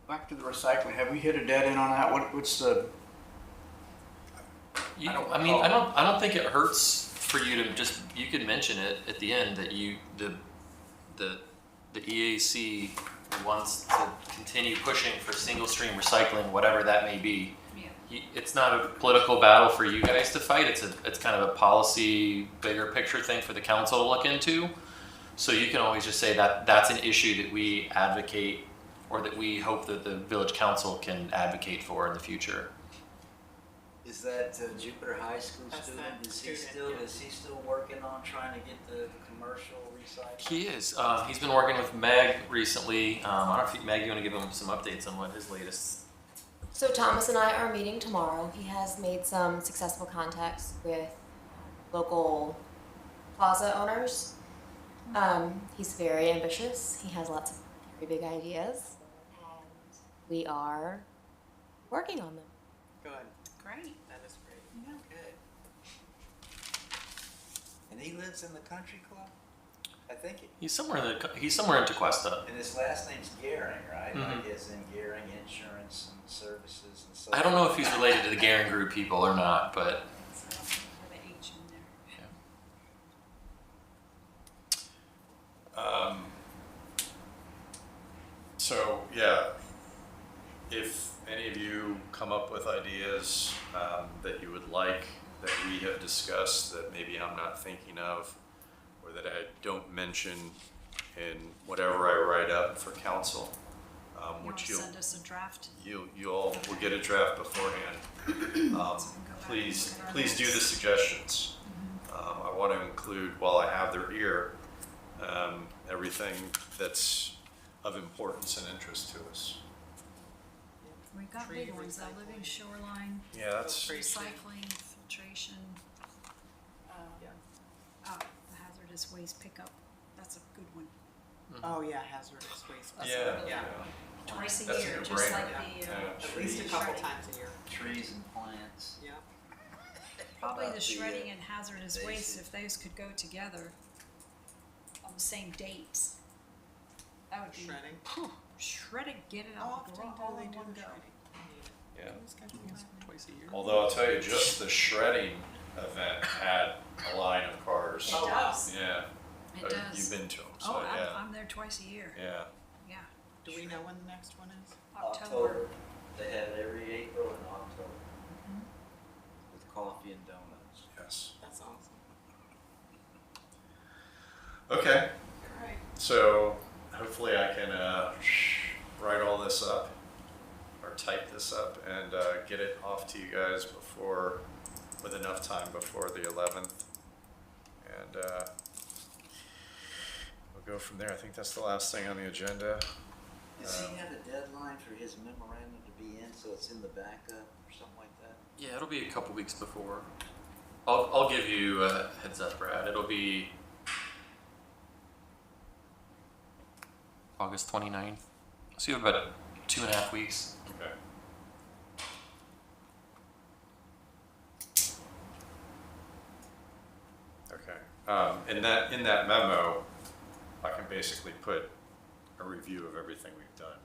Back to the recycling, have we hit a dead end on that? What's the, I don't think it hurts for you to just, you could mention it at the end that the EAC wants to continue pushing for single stream recycling, whatever that may be. It's not a political battle for you guys to fight. It's kind of a policy, bigger picture thing for the council to look into. So you can always just say that that's an issue that we advocate, or that we hope that the village council can advocate for in the future. Is that Jupiter High School That's student? that Is he student, yeah. is he still working on trying to get the commercial recycling? He is. He's been working with Meg recently. I don't know if Meg, you want to give him some updates on what his latest. So Thomas and I are meeting tomorrow. He has made some successful contacts with local plaza owners. He's very ambitious. He has lots of very big ideas, and we are working on them. Good, Great. that is great. Yeah. Good. And he lives in the country club? I think He's somewhere in Tequesta. and his last name's Gehring, right? Mhm. Like as in Gehring Insurance and Services and so. I don't know if he's related to the Garen Group people or not, but So for the H in there. so yeah, if any of you come up with ideas that you would like that we have discussed that maybe I'm not thinking of, or that I don't mention in whatever I write up for council, You want which to you'll send us a draft? you all will get a draft beforehand. So we can go back and Please look at our do the notes. suggestions. I want to include, while I have their ear, everything that's of importance and interest to us. We've got Tree big ones, recycling. living shoreline, Yeah, that's Filtration. recycling, filtration, Yeah. the hazardous waste pickup. That's a good one. Oh, yeah, hazardous waste. yeah. Twice a That's a year, just no-brainer. like Yeah. the, Yeah. At least a Trees. couple Shredding. times a year. Trees and plants. Yeah. probably About the the, shredding and hazardous waste, basic. if those could go together on the same dates. That would be. Shredding. Shred it, get it How out the often garage, do all they in do one the go. shredding? Yeah. twice a year. Although I'll tell you, just the shredding event had a line of cars. It Oh, wow. does, Yeah. it does. You've been to them, so Oh, yeah. I'm there twice a year, Yeah. yeah. Do we know when the next one is? October. They have it every April and October. With coffee and donuts. Yes. That's awesome. Okay. Great. So hopefully I can write all this up or type this up and get it off to you guys with enough time before the 11th. And we'll go from there. I think that's the last thing on the agenda. Does he have a deadline for his memorandum to be in, so it's in the backup or something like that? Yeah, it'll be a couple weeks before. I'll give you a heads up, Brad. It'll be August 29th. So you have about 2.5 weeks. Okay. Okay. In that memo, I can basically put a review of everything we've done.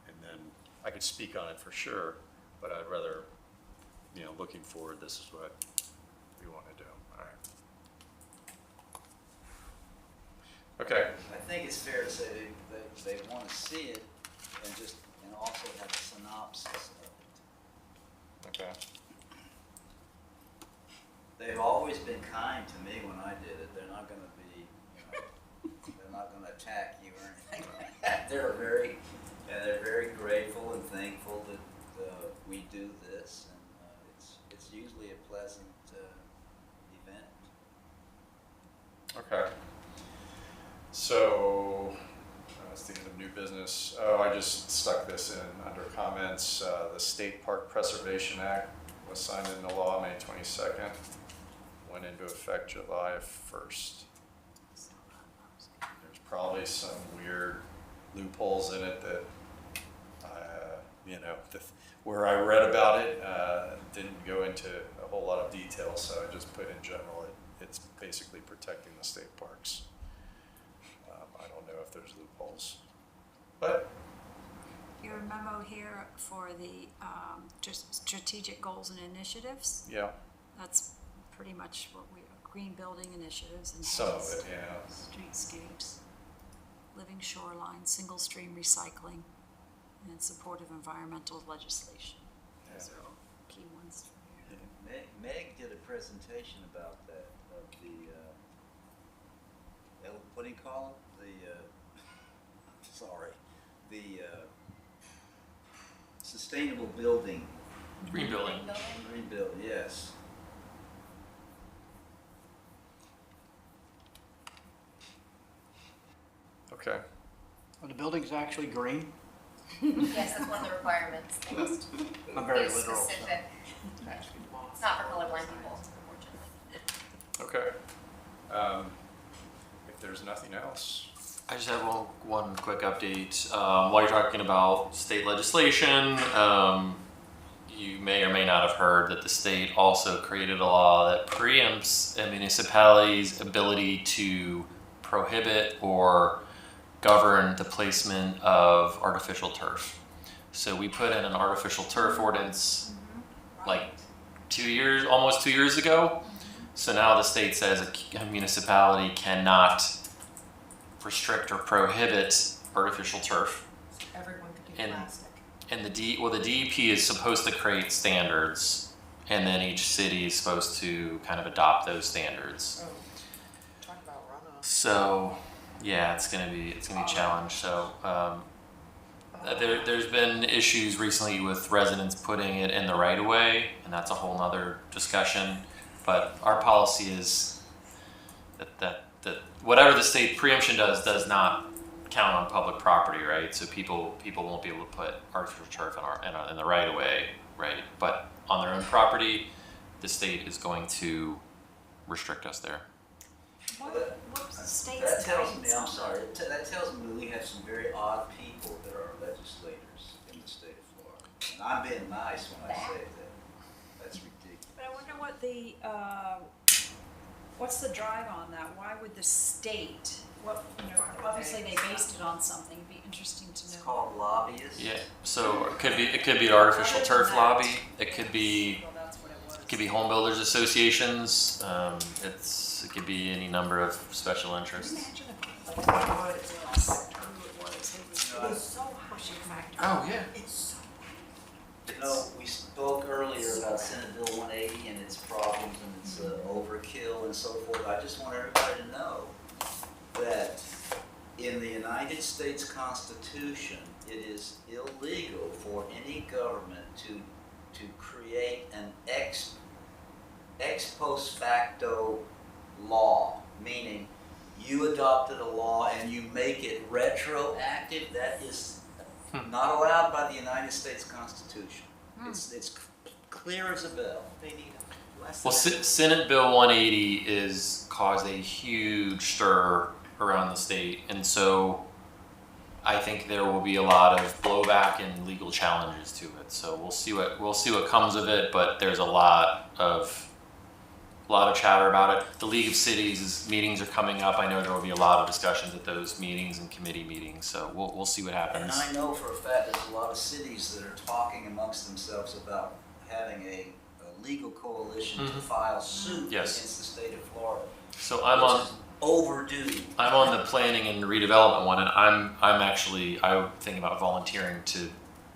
And then I could speak on it for sure, but I'd rather, looking forward, this is what we want to do. All right. Okay. I think it's fair to say they want to see it and also have a synopsis of it. Okay. They've always been kind to me when I did it. They're not going to be, they're not going to attack you or anything like that. They're very grateful and thankful that we do this, and it's usually a pleasant event. Okay. So, that's the end of new business. Oh, I just stuck this in under comments. The State Park Preservation Act was signed into law May 22nd, went into effect July 1st. There's probably some weird loopholes in it that, where I read about it, didn't go into a whole lot of detail, so I just put in general, it's basically protecting the state parks. I don't know if there's loopholes, but Your memo here for the just strategic goals and initiatives, yeah, that's pretty much what green building initiatives and some of it, streetscapes, living shoreline, single stream recycling, and supportive environmental legislation. Those are all key ones for here. Meg did a presentation about that, of the, what do you call it? The sustainable building. Green building. Green building, yes. okay. Are the buildings actually green? Yes, that's one of the requirements. They must I'm very be literal. so- specific. It's not for colorblind people, unfortunately. Okay. If there's nothing else, I just have one quick update. While you're talking about state legislation, you may or may not have heard that the state also created a law that preempts a municipality's ability to prohibit or govern the placement of artificial turf. So we put in an artificial turf ordinance like almost 2 years ago. So now the state says a municipality cannot restrict or prohibit artificial turf. Everyone could do And- plastic. And the DEP is supposed to create standards, and then each city is supposed to kind of adopt those standards. Oh, talk about runoff. So, yeah, it's gonna be a challenge. So, there's been issues recently with residents putting it in the right of way, and that's a whole nother discussion. But our policy is that whatever the state preemption does not count on public property, right? So people won't be able to put artificial turf in the right of way, right? But on their own property, the state is going to restrict us there. What states That tells do me, I'm sorry, that tells me we have some very odd people that are legislators in the state of Florida. And I'm being nice when I say that. That's ridiculous. But I wonder what the, what's the drive on that? Why would the state, obviously they based it on something, it'd be interesting to know. It's called lobbyists. Yeah. So it could be an artificial turf lobby. It could be Well, that's what it was. It could be home builders associations. It could be any number of special interests. Imagine if it was, it was so pushing factor. Oh yeah. It's so. You know, we spoke earlier about Senate Bill 180 and its problems and its overkill and so forth. I just want everybody to know that in the United States Constitution, it is illegal for any government to create an ex post facto law, meaning you adopted a law and you make it retroactive. That is not allowed by the United States Constitution. It's clear as a bell. They need them. less. Well, Senate Bill 180 is caused a huge stir around the state, and so I think there will be a lot of blowback and legal challenges to it. So we'll see what comes of it. But there's a lot of chatter about it. The League of Cities meetings are coming up. I know there will be a lot of discussions at those meetings and committee meetings. So we'll see what And happens. I know for a fact there's a lot of cities that are talking amongst themselves about having a legal coalition to file suit Yes. against the state of Florida. So I'm which on. is overdue. I'm on the planning and redevelopment one, and I'm actually thinking about volunteering to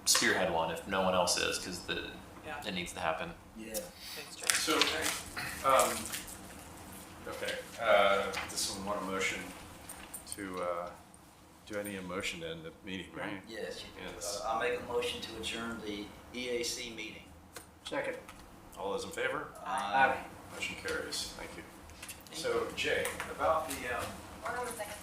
spearhead one if no one else is, because Yeah. it needs to happen. Yeah. Thanks, Jay. So, okay, this one want a motion to, do I need a motion to end the meeting, right? Yes. Yes. I'll make a motion to adjourn the EAC meeting. Second. All those in favor? Aye. Motion carries, thank you. So, Jay, about the, Hold on a second.